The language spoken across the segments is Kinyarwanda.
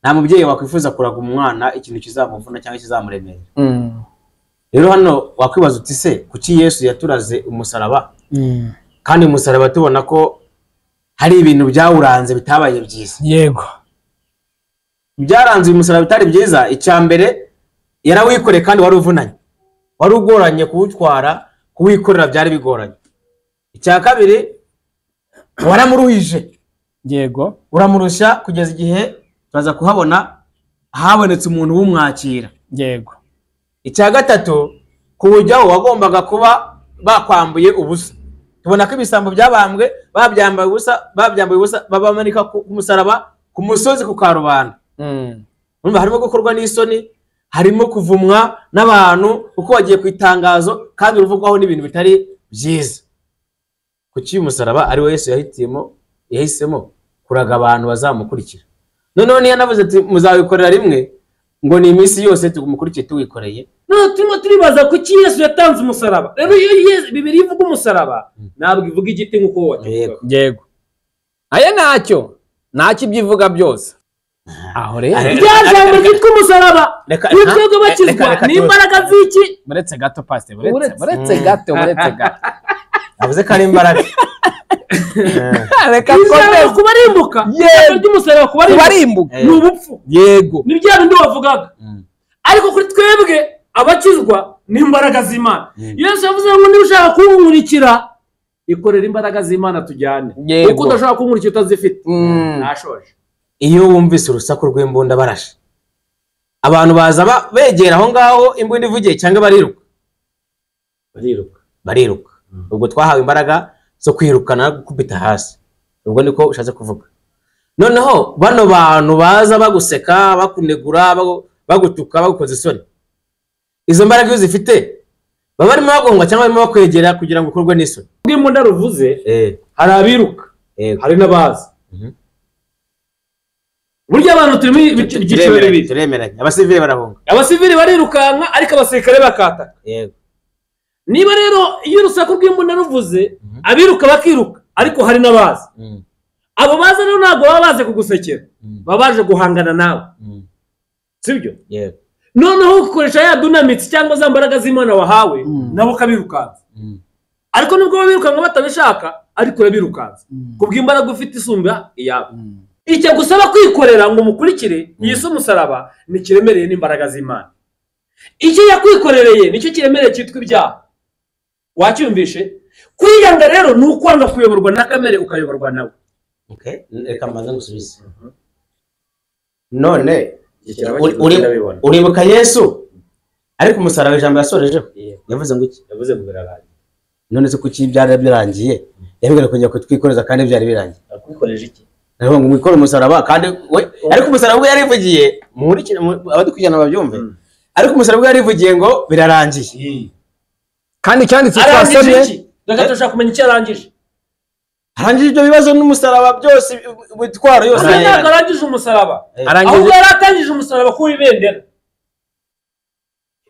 nta mubyeyi wakwifuza kuraga umwana ikintu kizamuvuna cyangwa kizamuremera. Rero hano wakwibaza uti se kuki Yesu yaturaze umusaraba kandi umusaraba tubona ko hari ibintu byawuranze bitabaye byiza. Yego, byaranze umusaraba bitari byiza. Icyambere yarawikoreye kandi wari uvunanye, wari ugoranye kuwutwara, kuwikorera byari bigoranye. Icya kabiri waramuruhije. yego, uramurusha kugeza igihe turaza kuhabona habonetse umuntu w'umwakira. yego. Icya gatatu kuwujyaho wagombaga kuba bakwambuye ubusa. Tubona ko ibisambo byabambwe babyambaye ubusa babamanika ku musaraba ku musozi ku karubanda. Urumva harimo gukorwa n'isoni, harimo kuvumwa n'abantu uko wagiye ku itangazo kandi uruvugwaho n'ibintu bitari byiza. Kuki umusaraba ari we Yesu yahisemo kuraga abantu bazamukurikira. Noneho niyo navuze ati muzawikorera rimwe ngo ni iminsi yose tugumukurikiye tuwikoreye. No turimo turibaza kuki Yesu yatanze umusaraba. Rero iyo Bibiliya ivuga umusaraba ntabwo ivuga igiti nkuko wakivuga. Yego, aya ntacyo ibyivuga byose. Aho rero byajambo ryitwa umusaraba twebwe bakizwa n'imbaraga z'iki. Buretse gato pastor, buretse gato. Avuze ko ari imbaraga. Reka kubarimbuka. Yego, ry'umusaraba kubarimbuka ni ubupfu. Yego, ni bya bindi wavugaga. Ariko kuri twebwe abakizwa n'imbaraga z'Imana. Yesu yavuze ngo niba ushaka kunkurikira ikorera imbaraga z'Imana tujyane. Kuko udashaka kunkurikira utazifite nashoje. Iyo wumvise urusaku rw'imbunda barashe, abantu baza begera aho ngaho imbunda ivugiye cyangwa bariruka. Ubwo twahawe imbaraga zo kwirukana gukubita hasi. Ubwo niko ushatse kuvuga. Noneho bano bantu baza baguseka, bakunegura, bagutuka, bagukoza isoni, izo mbaraga iyo zifite baba barimo bagongwa cyangwa barimo bakwegera kugira ngo ukorwe n'isoni. Bw'imbunda ruvuze hari abiruka, hari n'abazi. Burya abantu turimo ibyiciro bibiri. Turemeranya. Abasivili barahunga. Abasivili barirukanka ariko abasirikare bakataka. Yego. Niba rero iyo urusaku rw'imbunda ruvuze abiruka bakiruka ariko hari n'abazi. Abo bazi rero ntabwo baba baje kugusekera, baba baje guhangana nawe. Sibyo? Yego. Noneho ukoresha ya dunamitsi cyangwa za mbaraga z'Imana wahawe nabo kabirukanza. Ariko nubwo babirukanka batabishaka ariko urabirukanza kubw'imbaraga ufite isumba iyabo. Icyo gusaba kwikorera ngo mukurikire Yesu umusaraba ni kiremereye n'imbaraga z'Imana. Icyo yakwikorereye nicyo kiremereye cyitwa ibyaha. Wacyumvishe? Kwiyanga rero ni ukwanga kuyoborwa na kamere ukayoborwa nawe. Okay, reka mbanza gusubiza. None uribuka Yesu ariko umusaraba ijambo yasorejeho yavuze ngo iki? Yavuze ngo birarangiye. None se kuki byari birangiye yabigara kujya kutwikoreza kandi byari birangiye? Akwikoreje iki? Ngo mwikore umusaraba kandi ariko umusaraba we yarivugiye muri abadukujyana babyumve. Ariko umusaraba we yarivugiye ngo birarangiye. Kandi cyanditse twasomye ndagatoshaka kumenya icyo arangije. Arangije ibyo bibazo n'umusaraba byose bitwaro yose. Ntabwo arangije umusaraba. Ahubwo yaratangije umusaraba ku ibendera.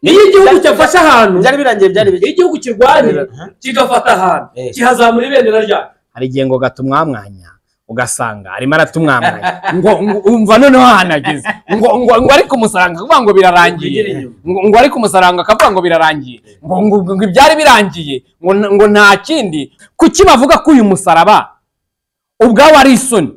Iyo igihugu cyafashe ahantu byari birangiye byari biki? Igihugu kirwanira kigafata ahantu kihazamura ibendera ryayo. Hari igihe ngo gatumwamwanya ugasanga arimo aratumwamwanya ngo umva noneho hanageze ngo ariko umusaranga akavuga ngo birarangiye, ngo ariko umusaranga akavuga ngo birarangiye, ngo ibyari birangiye ngo nta kindi. Kuki bavuga ko uyu musaraba ubwawo ari isoni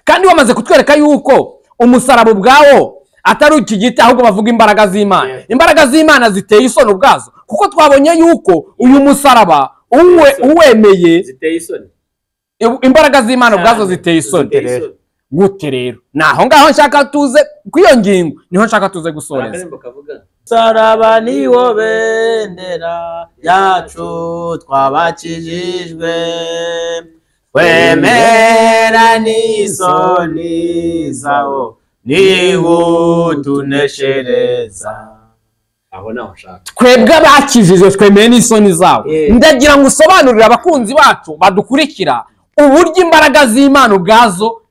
kandi wamaze kutwereka yuko umusaraba ubwawo atari iki giti ahubwo bavuga imbaraga z'Imana. Imbaraga z'Imana ziteye isoni ubwazo kuko twabonye yuko uyu musaraba uwemeye ziteye isoni. Imbaraga z'Imana ubwazo ziteye isoni. Gute rero? Naho ngaho nshaka tuze kwiyo ngingo niho nshaka tuze gusoreza. Saraba niwo bendera yacu twabakijijwe, wemera n'isoni zawo niwo tuneshereza. Aho naho nshaka twebwe abakijijwe twemeye n'isoni zawo. Ndagira ngo usobanurire abakunzi bacu badukurikira uburyo imbaraga z'Imana ubwazo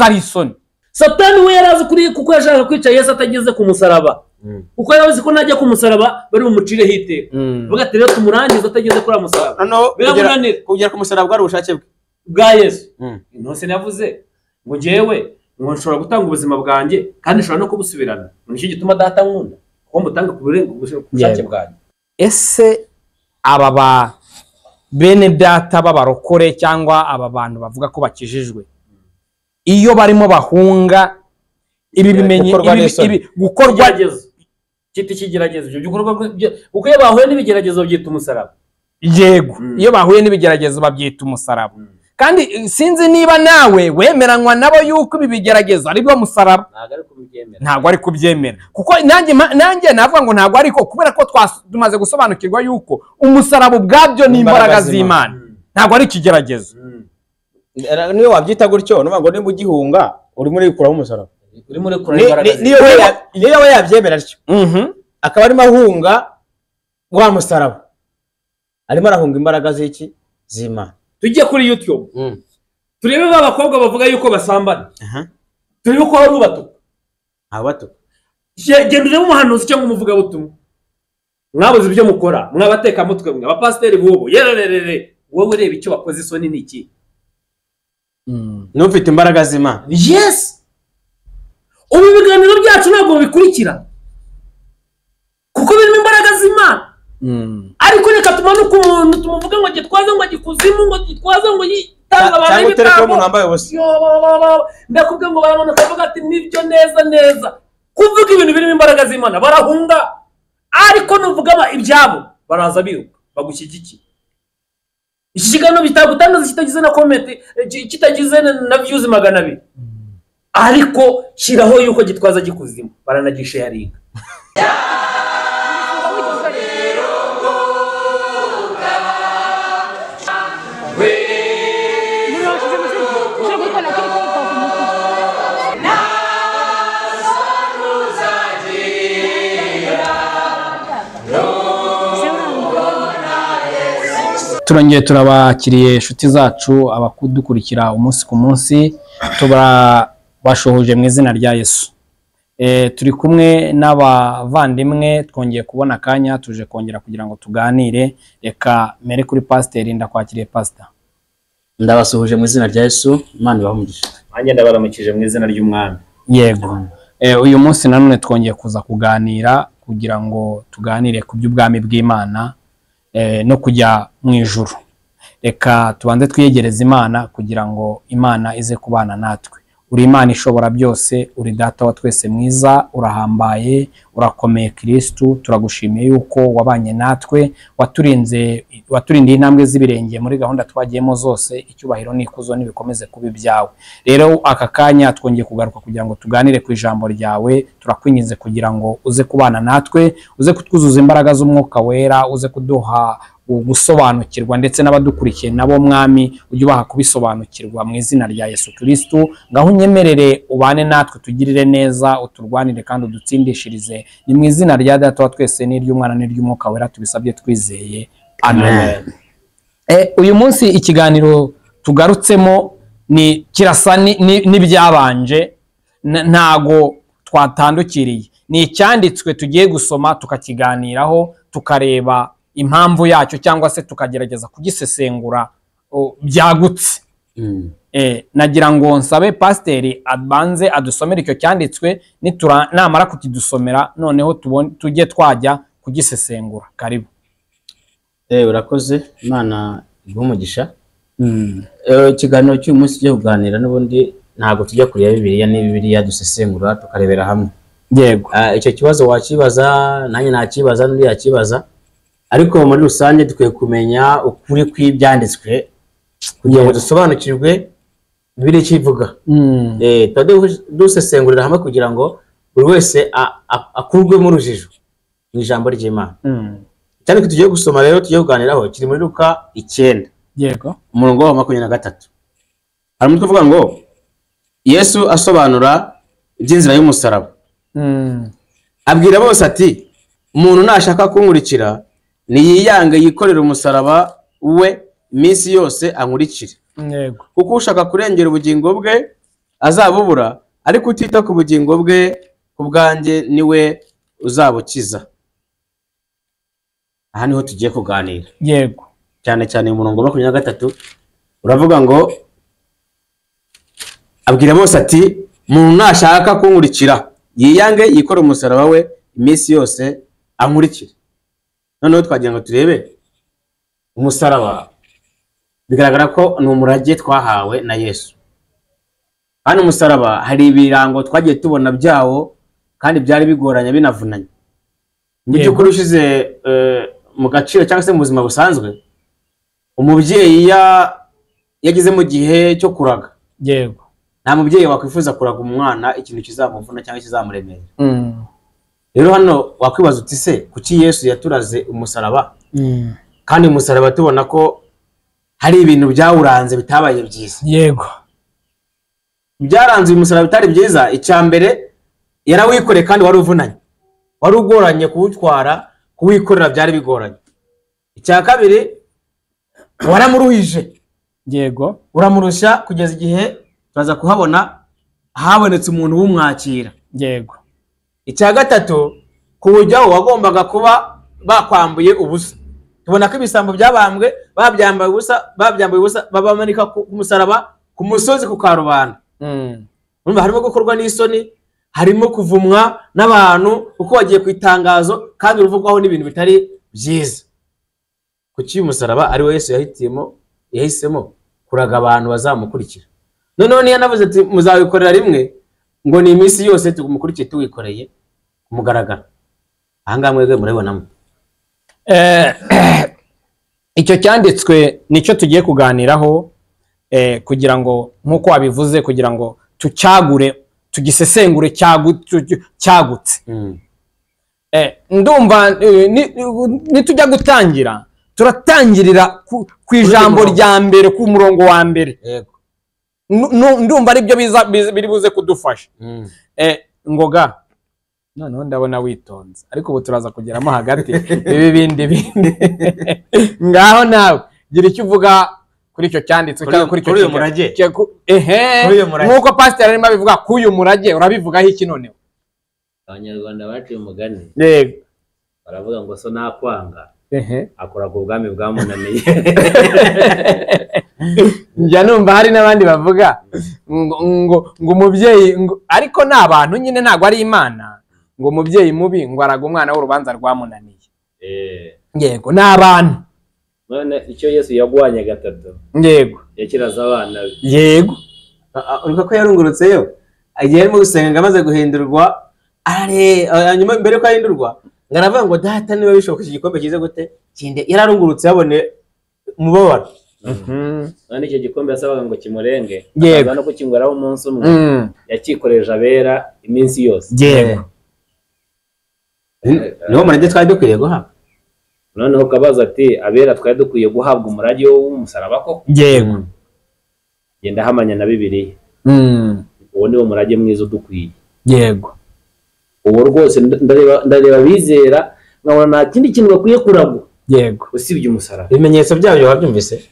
ari isoni. Satani we yarazi kuri kuko yashaka kwica Yesu atageze ku musaraba. Uko yarazi ko najya ku musaraba bari bumucire hiteka. Bagati rero tumurangiza atageze kuri amusaraba. Kugera ku musaraba bwari ubushake bwa Yesu. Nose navuze ngo jewe ngo nshobora gutanga ubuzima bwanjye kandi nshobora no kubusubirana. Nicyo gituma data nkunda kuko mutanga ku bushake bwanjye. Ese aba ba bene data b'abarokore cyangwa aba bantu bavuga ko bakijijwe, iyo barimo bahunga ibi bimenye gukorwa kiti kigeragezo ibyo bikorwa uko iyo bahuye n'ibigeragezo byita umusaraba. Yego, iyo bahuye n'ibigeragezo babyita umusaraba. Kandi sinzi niba nawe wemeranywa nabo yuko ibi bigeragezo ari bwo musaraba. Ntabwo ari kubyemera kuko nanjye navuga ngo ntabwo ariko, kubera ko tumaze gusobanukirwa yuko umusaraba ubwabyo ni imbaraga z'Imana, ntabwo ari ikigeragezo. Niyo wabyita gutyo nuvuga ngo nimba ugihunga uri muri kuramo umusaraba, uri muri kuramo imbaraga. Niyo yabyemera atyo akaba arimo ahunga wa musaraba, arimo arahunga imbaraga z'iki z'Imana. Tujye kuri YouTube turebe b'abakobwa bavuga yuko basambana, turebe ko hari ubatuka. Abatuka genda urebe umuhanuzi cyangwa umuvugabutumwa, mwabuze ibyo mukora, mwabateka mutwe mwe abapasiteri bubu yererere, wowe reba icyo bakoze, isoni ni iki? n'ufite imbaraga z'Imana. Yes, ubu biganiro byacu ntabwo bikurikira kuko birimo imbaraga z'Imana. Ariko reka tumanuka umuntu tumuvuga ngo gitwaze ngo gikuzimu ngo gitwaze ngo yitanga abantu ibitambo nambaye ubusa. Ndakubwira ngo baramanuka bavuga ati nibyo neza kuvuga ibintu birimo imbaraga z'Imana barahunga, ariko nuvuga ibyabo baraza biruka bagushyigikiye. Iki kiganiro bitagutangaza kitagize na comment, kitagize na views 200, ariko shiraho yuko gitwaza gikuzimu baranagishe yaringa. Turongeye turabakiriye inshuti zacu abakudukurikira umunsi ku munsi, tubashohoje mu izina rya Yesu. Turi kumwe n'abavandimwe, twongeye kubona akanya tuje kongera kugira ngo tuganire. Reka mere kuri pasiteri, ndakwakiriye pastor. Ndabasuhuje mu izina rya Yesu, Imana ibahumugishe. Nanjye ndabaramukije mu izina ry'Umwami. Yego, uyu munsi nanone twongeye kuza kuganira kugira ngo tuganire ku by'ubwami bw'Imana no kujya mu ijuru. Reka tubanze twiyegereza Imana kugira ngo Imana ize kubana natwe. Uri Imana ishobora byose, uri data wa twese mwiza, urahambaye, urakomeye Kristo. Turagushimiye yuko wabanye natwe, waturindiye intambwe z'ibirenge muri gahunda twagiyemo zose. Icyubahiro n'ikuzo nibikomeze kuba ibyawe. Rero aka kanya twongeye kugaruka kugira ngo tuganire ku ijambo ryawe. Turakwinginze kugira ngo uze kubana natwe, uze kutwuzuza imbaraga z'Umwuka Wera, uze kuduha gusobanukirwa, ndetse n'abadukurikiye nabo Mwami ujye ubaha kubisobanukirwa mu izina rya Yesu Kristo. Ngaho unyemerere ubane natwe, tugirire neza, uturwanire kandi udutsindishirize. Ni mu izina rya Data wa twese n'iry'Umwana n'iry'Umwuka Wera tubisabye twizeye, amen. Uyu munsi ikiganiro tugarutsemo ni kirasa n'ibyabanje, ntago twatandukiriye. Ni icyanditswe tugiye gusoma tukakiganiraho, tukareba impamvu yacyo cyangwa se tukagerageza kugisesengura byagutse. Nagira ngo nsabe pasiteri abanze adusomera icyo cyanditswe, namara kukidusomera noneho tujye twajya kugisesengura. Karibu. Urakoze, Imana ibumugisha. Ikiganiro cy'uyu munsi cyo kuganira n'ubundi ntabwo tujya kureba Bibiliya, ni Bibiliya dusesengura tukarebera hamwe. Yego, icyo kibazo wakibaza, nanjye nakibaza, n'undi yakibaza, ariko muri rusange dukwiye kumenya ukuri kw'ibyanditswe kugira ngo dusobanukirwe Bibiliya kivuga. Dusesengurira hamwe kugira ngo buri wese akurwe mu rujijo mu ijambo ry'Imana. Cyane ko tugiye gusoma rero tugiye kuganiraho kiri muri Luka 9. yego, umurongo wa 23. Hari umutwe uvuga ngo Yesu asobanura iby'inzira y'umusaraba. Abwira bose ati, umuntu nashaka kunkurikira niyiyange yikorera umusaraba we iminsi yose ankurikire. yego, Kuko ushaka kurengera ubugingo bwe azabubura, ariko utita ku bugingo bwe ku bwanjye niwe uzabukiza. Aha niho tugiye kuganira. yego, Cyane cyane umurongo wa 23 uravuga ngo abwira bose ati, umuntu nashaka kunkurikira yiyange yikore umusaraba we iminsi yose ankurikire. Noneho twagira ngo turebe umusaraba, bigaragara ko ni umurage twahawe na Yesu. Hano umusaraba hari ibirango twagiye tubona byawo kandi byari bigoranye binavunanye. Mu by'ukuri ushize mu gaciro cyangwa se mu buzima busanzwe, umubyeyi yagize mu gihe cyo kuraga, yego, nta mubyeyi wakwifuza kuraga umwana ikintu kizamuvuna cyangwa kizamuremera. Rero hano wakwibaza uti se kuki Yesu yaturaze umusaraba? Kandi umusaraba tubona ko hari ibintu byawuranze bitabaye byiza. Yego, byaranze uyu musaraba bitari byiza. Icya mbere yarawikoreye kandi wari uvunanye, wari ugoranye kuwutwara, kuwikorera byari bigoranye. Icya kabiri waramuruhije, yego, uramurusha kugeza igihe turaza kuhabona habonetse umuntu w'umwakira. yego. Icya gatatu kuwujyaho wagombaga kuba bakwambuye ubusa. Tubona ko ibisambo byabambwe babyambaye ubusa babamanika ku musaraba ku musozi ku karubanda. Urumva harimo gukorwa n'isoni, harimo kuvumwa n'abantu kuko bagiye ku itangazo kandi uruvugwaho n'ibintu bitari byiza. Kuki uyu musaraba ari we Yesu yahisemo kuraga abantu bazamukurikira. Noneho niyo yanavuze ati muzawikorera rimwe, ngo ni iminsi yose tugumukurikiye tuwikoreye kumugaragara. Ahangaha mwebwe murabibonamo icyo cyanditswe nicyo tugiye kuganiraho, kugira ngo nk'uko wabivuze, kugira ngo tucyagure, tugisesengure cyagutse. Ndumva nitujya gutangira turatangirira ku ijambo rya mbere, ku murongo wa mbere. Ndumva ari byo biri buze kudufasha. Ngoga, noneho ndabona witonze, ariko ubu turaza kugeramo hagati ibi bindi ngaho nawe gira icyo uvuga kuri icyo cyanditswe cyangwa kuri icyo murage. Nk'uko pasiteri arimo abivuga kuri uyu murage, urabivugaho iki noneho? Abanyarwanda baciye umugani, yego, baravuga ngo so nakwanga akora ku bwami bwamunaniye. njya numva hari n'abandi bavuga ngo umubyeyi, ariko ni abantu nyine, ntabwo ari Imana, ngo umubyeyi mubi ngo araga umwana w'urubanza rwamunaniye. Yego, ni abantu. None icyo Yesu yagwanye gatatu, yego, yakiraza abana be. Yego, uriko ko yarungurutseyo agiye arimo gusenga ngo amaze guhindurwa, nyuma mbere ko ahindurwa ngaravuga ngo data niba bishoboka iki gikombe kize gute kinde, yararungurutse yabone umubabaro. None icyo gikombe yasabaga ngo kimurenge, yego, no kukingwaraho umunsi umwe, yakikoreje abera iminsi yose. Yego, niho murage twari dukwiriye guhabwa. Noneho ukabaza ati abera twari dukwiye guhabwa umurage w'umusaraba koko? Yego, genda hamanya na Bibiliya. Uwo niwo murage mwiza udukwiye. Yego, uwo rwose ndareba bizera nkabona nta kindi kintu bakwiye kuragwa. Yego, usibye umusaraba. Ibimenyetso byabyo wabyumvise?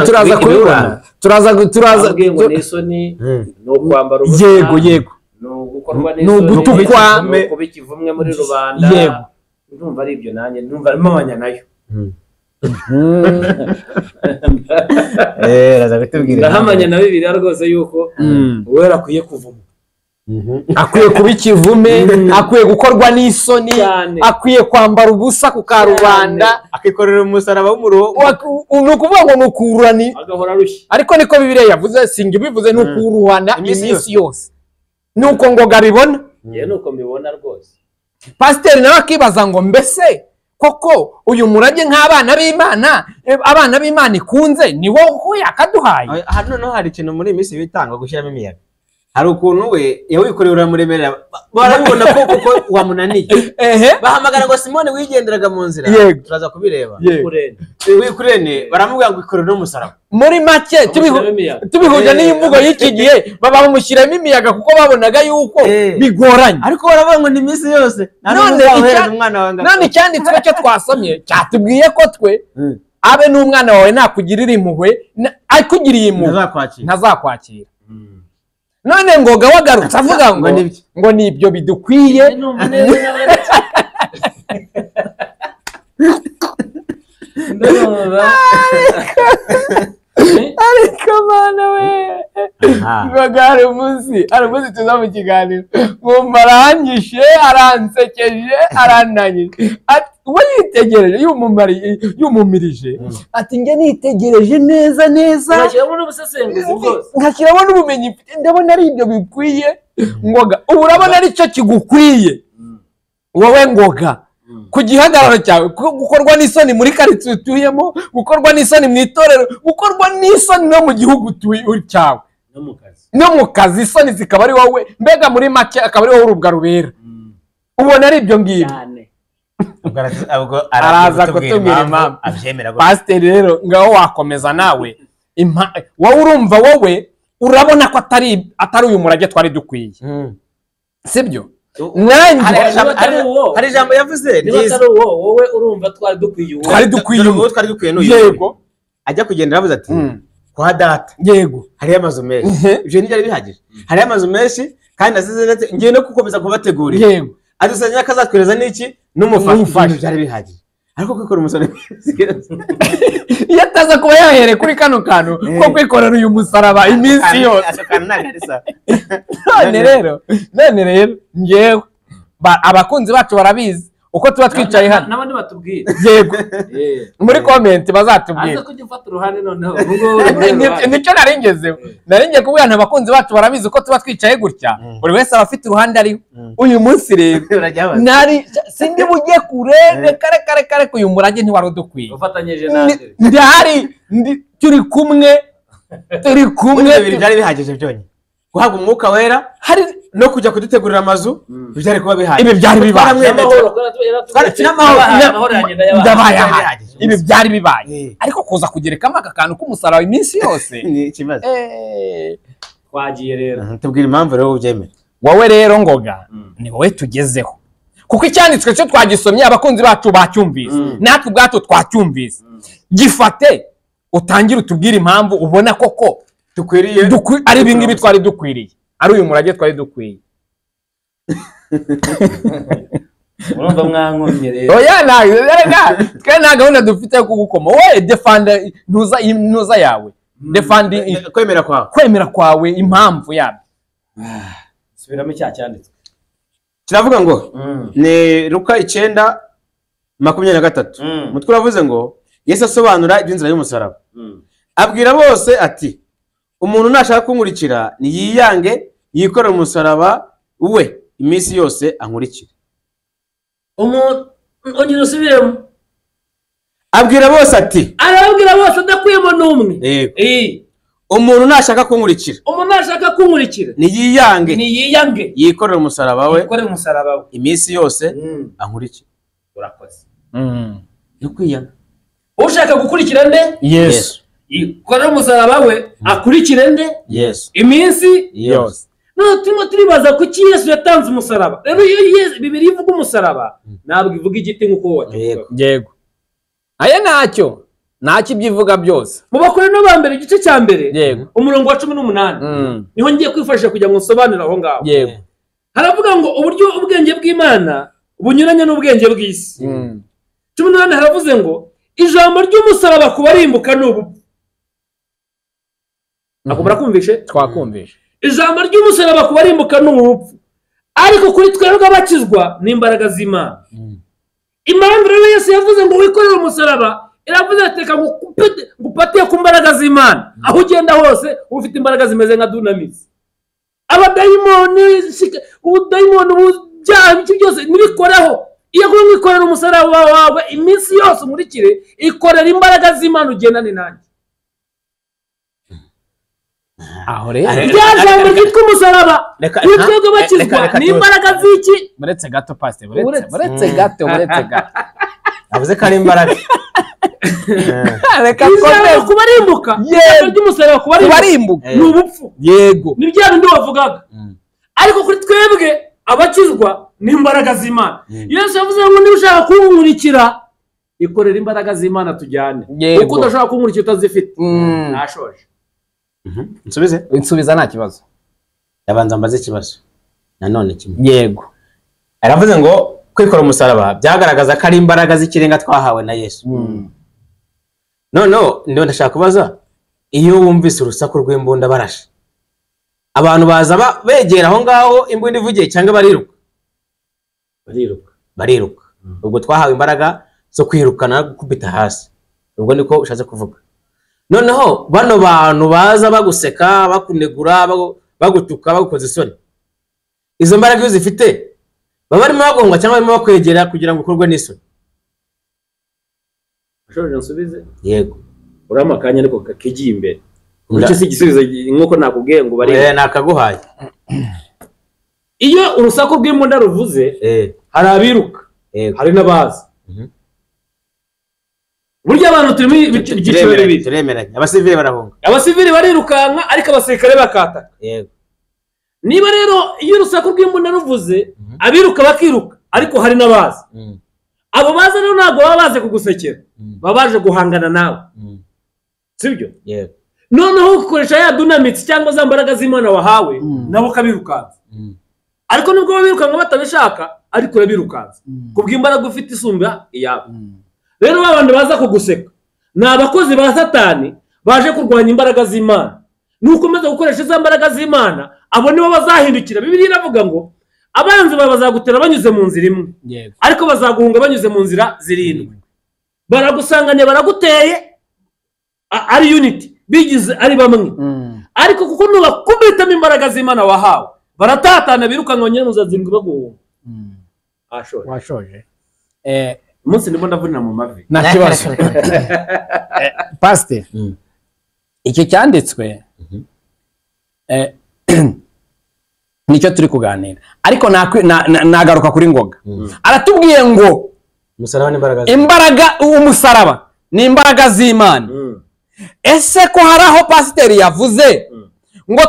Turaza kubibona, turaza ngo n'isoni, no kwambara ubusa. Yego, yego, no gukorwa n'isoni, no gutukwa, no kuba ikivumwe muri rubanda. Yego, ndumva ari ibyo, nanjye ndumva arimo amanya nayo. Raza gutubwira. Ndahamanya na Bibiliya rwose yuko uwera akwiye kuvuma, akwiye kuba ikivume, akwiye gukorwa n'isoni, akwiye kwambara ubusa ku karubanda, akikorera umusaraba w'umuruho. Ni ukuvuga ngo ni ukururani, agahora arushye. ariko niko Bibiliya yavuze, sinjye ubivuze, ni ukuruhana iminsi yose. Nuko Ngoga bibona, nuko mbibona rwose. pasiteri nawe akibaza ngo mbese koko uyu murage nk'abana b'Imana, abana b'Imana ikunze ni wowe yakaduhaye? Hano no hari ikintu muri iminsi bitanga gushyiramo imiyaga. Hari ukuntu we yawikorera uramuremerera, barabibona ko kuko wamunaniye. Bahamagara ngo Simone wigenderaga mu nzira, turaza kubireba. Wikurene baramubwira ngo ikorera n'umusaraba. Muri make tubihuje n'imvugo y'iki gihe, baba bamushyiramo imiyaga kuko babonaga yuko bigoranye, ariko baravuga ngo ni iminsi yose. None icyanditswe cyo twasomye cyatubwiye ko twe abe n'umwana wawe nakugirira impuhwe, akugiriye impuhwe ntazakwakira. None Ngoga wagarutse avuga ngo ni ibyo bidukwiye. ariko mana we, ngoga hari umunsi tuza mu kiganiro nkumva aranyishe aransekeje arantanyije ati uba yitegereje yumumirije ati njye nitegereje neza ngashyiramo n'ubusesenguzi bwose nkashyiramo n'ubumenyi mfite ndabona ari ibyo bikwiye ngoga ubu urabona ari cyo kigukwiye wowe ngoga ku gihagararo cyawe gukorwa n'isoni muri karitsiye utuyemo gukorwa n'isoni mu itorero gukorwa n'isoni no mu gihugu cyawe no mu kazi isoni zikaba ari wowe mbega muri make akaba ari wowe urubwa rubera ubona ari ibyo ngibyo araza kutubwira impamvu pasiteri rero ngaho wakomeza nawe wowe urumva wowe urabona ko atari uyu murage twari dukwiye sibyo hari ijambo yavuze ryiza wowe urumva twari dukwiye yego ajya kugenda aravuze ati kwa data yego hariyo amazu menshi ibyo ntibyari bihagije hariyo amazu menshi kandi nasize ngiye no gukomeza kubategurira yego adusanya akazatwereza n'iki n'umufasha byari bihagije ariko kwikora umusaraba iyo ataza kuba yahereye kuri kano kantu ko kwikorera uyu musaraba iminsi yose none rero ngewe abakunzi bacu barabizi uko tuba twicaye hano n'abandi batubwira yego muri komenti bazatubwira aza kujya ufata uruhande noneho nicyo naringezeho naringiye kubwira nta bakunzi bacu barabizi uko tuba twicaye gutya buri wese aba afite uruhande ariho uyu munsi rero sindi bujye kure kare uyu murage ntiwari udukwiye ufatanyije nanjye ndahari turi kumwe byari bihagije byonyine guhabwa umwuka wera hari no kujya kudutegurira amazu byari kuba bihagije ibi byari bibaye ibi byari bibaye ariko kuza kugerekamo aka kantu k'umusaraba iminsi yose ni ikibazo twagiye rero tubwira impamvu rero ubyemera wowe rero ngoga ni wowe tugezeho kuko icyanditswe cyo twagisomye abakunzi bacu bacyumvise natwe ubwacu twacyumvise gifate utangire utubwire impamvu ubona koko dukwiriye ari ibi ngibi twari dukwiriye ari uyu murage twari dukwiye urumva mwankomye rero oya twe nta gahunda dufite yo kugukoma wowe defanda ntuza yawe defanda kwemera kwawe impamvu yabyo subiramo icyaha cyanditswe kiravuga ngo ni Luka 9:23 umutwe uravuze ngo Yesu asobanura iby'inzira y'umusaraba abwira bose ati umuntu nashaka kunkurikira niyiyange yikorera umusaraba we iminsi yose ankurikire umuntu ongera usubiremo abwira bose ati arabwira bose adakuyemo n'umwe umuntu nashaka kunkurikira niyiyange yikorera umusaraba we iminsi yose ankurikire urakoze no kwiyanga ushaka gukurikira nde Yesu yikorera umusaraba we akurikire nde Yesu iminsi yose none turimo turibaza kuki Yesu yatanze umusaraba rero iyo Bibiliya ivuga umusaraba ntabwo ivuga igiti nk'uko wakivuga yego aya ntacyo ibyivuga byose mu Bakorinto ba mbere igice cya mbere yego umurongo wa 18 niho ngiye kwifashisha kugira ngo nsobanure aho ngaho yego haravuga ngo uburyo ubwenge bw'Imana bunyuranye n'ubwenge bw'isi 18 haravuze ngo ijambo ry'umusaraba kubarimbuka n'ubu akumara kumvishe twakumvishe ijambo ry'umusaraba kubarimbuka n'urupfu ariko kuri twebwe abakizwa n'imbaraga z'Imana impamvu rero Yesu yavuze ngo wikorere umusaraba iravuze ati reka ngupatiye ku mbaraga z'Imana aho ugenda hose ufite imbaraga zimeze nka dunamis ubudayimoni bujyaha iki byose nibikoreho iyo wikorera umusaraba wawe iminsi yose umurikire ikorera imbaraga z'Imana ugendane nanjye aho rero rya jambo ryitwa umusaraba twebwe bakizwa n'imbaraga z'iki muretse gato pastor muretse gato avuze ko ari imbaraga reka kubarimbuka ry'umusaraba kubarimbuka ni ubupfu yego ni bya bindi wavugaga ariko kuri twebwe abakizwa n'imbaraga z'Imana Yesu yavuze ngo niba ushaka kunkurikira ikorera imbaraga z'Imana tujyane kuko udashaka kunkurikira utazifite nashoje nsubiza nta kibazo yabanza mbaze ikibazo nanone kimwe yego aravuze ngo kwikora umusaraba byagaragaza ko ari imbaraga z'ikirenga twahawe na Yesu none ndashaka kubaza iyo wumvise urusaku rw'imbunda barashe abantu baza begera aho ngaho imbunda ivugiye cyangwa bariruka ubwo twahawe imbaraga zo kwirukana gukubita hasi ubwo niko ushatse kuvuga. Noneho bano bantu baza baguseka bakunegura bagutuka bagukoza isoni, izo mbaraga iyo zifite baba barimo bagonga cyangwa barimo bakwegera kugira ngo ukorwe n'isoni? Ashoje nsubize Yego. urama kanya ariko kakigiye imbere icyo si igisubizo nkuko nakubwiye ngo bari nakaguhaye. Iyo urusaku rw'imbunda ruvuze hari abiruka hari n'abazi. Burya abantu turimo ibyiciro bibiri turemeranya. Abasivili barahunga, abasivili barirukanka ariko abasirikare bakataka. Yego. Niba rero iyo urusaku rw'imbunda ruvuze abiruka bakiruka ariko hari n'abazi. Abo bazi rero ntabwo baba baje kugusekera, baba baje guhangana nawe, sibyo? Yego. Noneho ukoresha ya dunamitsi cyangwa za mbaraga z'Imana wahawe nabo kabirukanza. Ariko nubwo babirukanka batabishaka ariko urabirukanza kubw'imbaraga ufite isumba iyabo. Rero babandi baza kuguseka ni abakozi ba Satani baje kurwanya imbaraga z'Imana. Nukomeza gukoresha za mbaraga z'Imana abo nibo bazahindukira. Bibiliya iravuga ngo abanzi bazagutera banyuze mu nzira imwe, ariko bazaguhunga banyuze mu nzira zirindwi. Baragusanganya baraguteye ari unity bigize ari bamwe, ariko kuko nubakubitamo imbaraga z'Imana wahawe baratatana birukanwa nyine muzazindwi baguhunga. Washoje umunsi ndimo ndavunira mu mavi nta kibazo. Pastor, icyo cyanditswe nicyo turi kuganira, ariko nagaruka kuri Ngoga. Aratubwiye ngo imbaraga umusaraba ni imbaraga z'Imana. Ese ko hari aho pasiteri yavuze ngo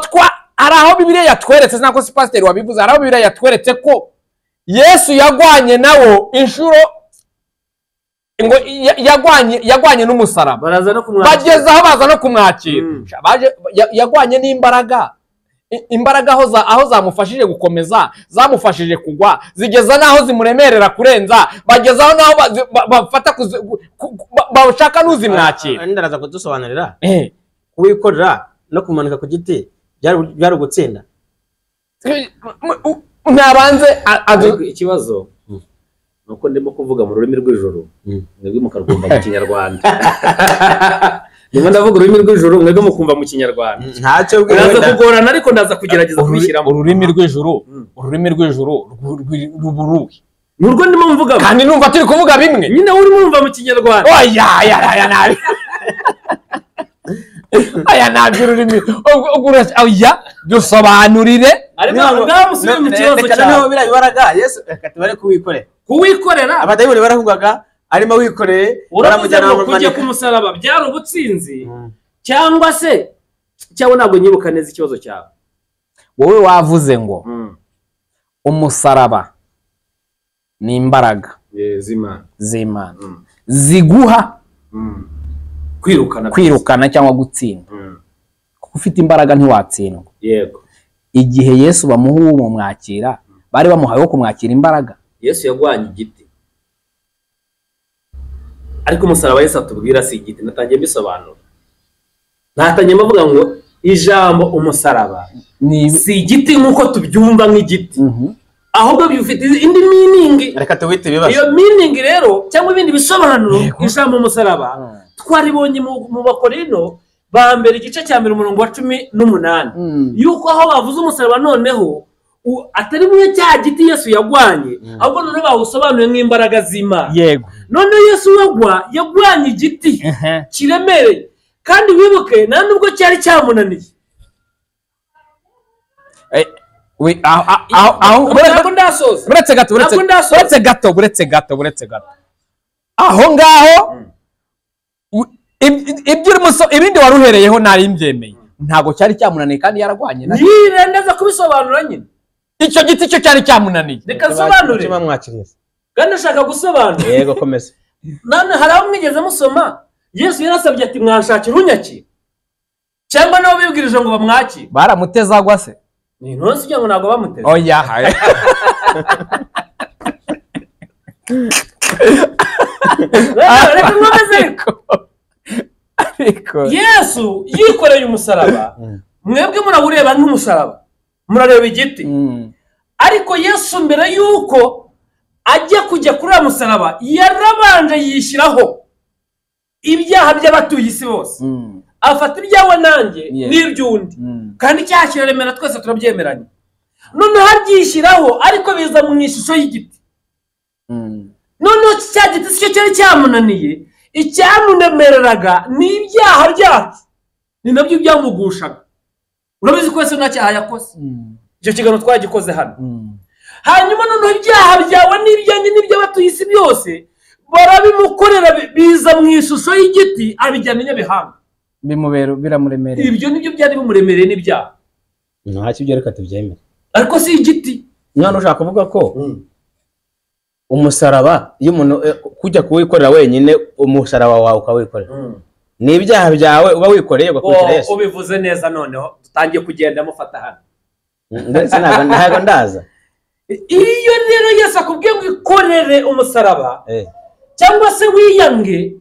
hari aho Bibiliya yatweretse, nako si pasiteri wabivuze, hari aho Bibiliya yatweretse ko Yesu yagwanye nawo inshuro ngo yagwanye n'umusaraba, bageze aho baza no kumwakira. Yagwanye n'imbaraga, imbaraga aho zamufashije gukomeza, zamufashije kugwa, zigeza naho zimuremerera kurenza, bageza aho naho bafata bashaka n'uzimwakira. Ndaraza kudusobanurira kuwikorera no kumanika ku giti byari ugutsinda. Ntabanze ikibazo nuko ndimo kuvuga mu rurimi rw'ijuru, mwebwe mukarwumva mu Kinyarwanda. Ndimo ndavuga ururimi rw'ijuru, mwebwe mukumva mu Kinyarwanda. Ntacyo ndaza kugorana ariko ndaza kugerageza kubishyiramo. Ururimi rw'ijuru ruburuwe nurwo ndimo mvuga, kandi numva turi kuvuga bimwe. Nyine uri mumva mu Kinyarwanda. Oya nabi. Aya nabyo ururimi oya dusobanurire. Ngamusubiye mu kibazo cyawe. Biriya bibaraga Yesu katubare kuwikorera abadayimoni barahungaga arimo wikoreye baramujyana mu kujya ku musaraba. Byari ubutsinzi cyangwa se cyangwa ntabwo nyibuka neza ikibazo cyawe. Wowe wavuze ngo umusaraba ni imbaraga z'Imana ziguha kwirukana cyangwa gutsinda. Kuko ufite imbaraga ntiwatsindwa. Yego. Igihe Yesu bamuha uwo mwakira, bari bamuhaye wo kumwakira imbaraga. Yesu yagwanye igiti, ariko umusaraba Yesu atubwira si igiti. Natangiye mbisobanura, natangiye mvuga ngo ijambo umusaraba si igiti nkuko tubyumva nk'igiti, ahubwo bifite indi meaning. Reka tuwite ibibazo. Iyo meaning rero cyangwa ibindi bisobanuro ijambo umusaraba twaribonye mu Bakorino ba mbere igice cya 18 yuko aho bavuze umusaraba noneho atari mwe cya giti Yesu yagwanye, ahubwo none bawusobanuye nk'imbaraga z'Imana. Yego. None Yesu yagwanye igiti kiremereye, kandi wibuke nta nubwo cyari cyamunaniye. Buretse gato aho ngaho ibindi waruhereyeho nari mbyemeye, ntago cyari cyamunaniye kandi yaragwanye nayo. Yirendeza kubisobanura nyine. Icyo giti cyo cyari cyamunaniye. Reka sobanure. Kandi ashaka gusobanura. Yego, komeza. None hari aho mwigeze musoma Yesu yarasabye ati mwanshakira unyaki, cyangwa nabo bibwirije ngo bamwaki. Baramuteza agwa se? Ni nonse cyangwa ntago bamuteza. Oya. Yesu yikoreye umusaraba mwebwe murawureba nk'umusaraba, murareba igiti. Ariko Yesu mbere yuko ajya kujya kuri uwo musaraba yarabanje yishyiraho ibyaha by'abatuye isi bose, afata ibyawe nanjye n'iby'undi, kandi icyaha kiraremera, twese turabyemeranya. Noneho abyishyiraho ariko biza mu ishusho y'igiti. Noneho cya giti si cyo cyari cyamunaniye, icyamunemereraga ni ibyaha byacu, ni nabyo byamugushaga. Urabizi ko Yesu nta cyaha yakoze, icyo kiganiro twagikoze hano. Hanyuma noneho ibyaha byawe n'ibyanjye n'iby'abatuye isi byose barabimukorera, biza mu ishusho y'igiti, abijyana Nyabihanga, biramuremereye. Ibyo nibyo byari bimuremereye n'ibyaha. Ntacyo ibyo reka tubyemere, ariko si igiti. none ushaka kuvuga ko umusaraba iyo umuntu kujya kuwikorera wenyine, umusaraba wawe ukawikorera, ni ibyaha byawe uba wikoreye ugakurikira Yesu. Ubivuze neza. Noneho tutangiye kugenda mufata hano, ndetse ntabwo ndaza. Iyo rero Yesu akubwiye ngo ikorere umusaraba cyangwa se wiyange,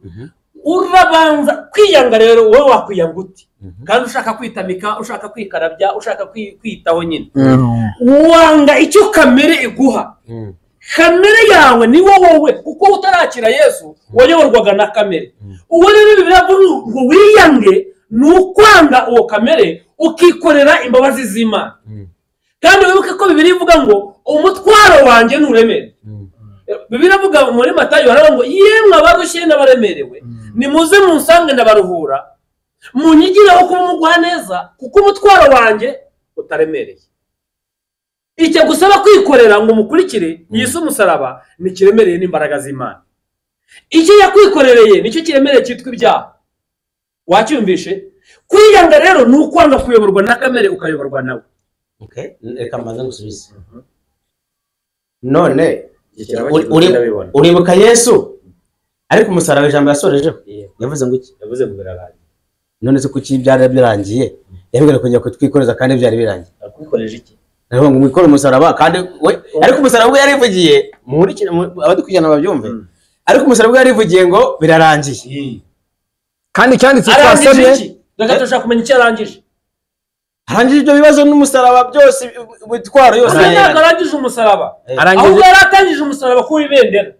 urabanza kwiyanga. Rero wowe wakwiyanga uti? Kandi ushaka kwitamika, ushaka kwikarabya, ushaka kwitaho nyine, wanga icyo kamere iguha. Kamere yawe ni wowe, kuko utarakira Yesu wayoborwaga na kamere. Uwo rero Bibiliya ivuga ngo wiyange ni ukwanga uwo kamere ukikorera imbabazi z'Imana. Kandi wibuke ko Bibiliya ivuga ngo umutwaro wanjye nturemere. Bibiliya ivuga muri Matayo haravuga ngo yemwe abarushye n'abaremerewe nimuze munsange ndabaruhura, munyigireho kuba umugwa neza, kuko umutwaro wanjye utaremereye. Icyo gusaba kwikorera ngo mukurikire Yesu umusaraba ni kiremereye n'imbaraga z'Imana. Icyo yakwikorereye nicyo kiremereye cyitwa ibyaha. Wacyumvishe? Kwiyanga rero ni ukwanga kuyoborwa na kamere ukayoborwa nawe. Reka mbanza ngusubize. None uribuka Yesu ariko umusaraba ijambo yasorejeho yavuze ngo iki? Yavuze ngo birarangiye. None se kuki byari birangiye yabwira kujya kutwikoreza kandi byari birangiye? Akwikoreje iki? Ngo mwikore umusaraba kandi we, ariko umusaraba we yarivugiye muri abadukurikirana babyumve, ariko umusaraba we yarivugiye ngo birarangiye. Kandi cyanditse twasomye, ndashaka kumenya icyo arangije. Arangije ibyo bibazo n'umusaraba byose bitwaro yose. Ntabwo arangije umusaraba, ahubwo yaratangije umusaraba ku ibendera.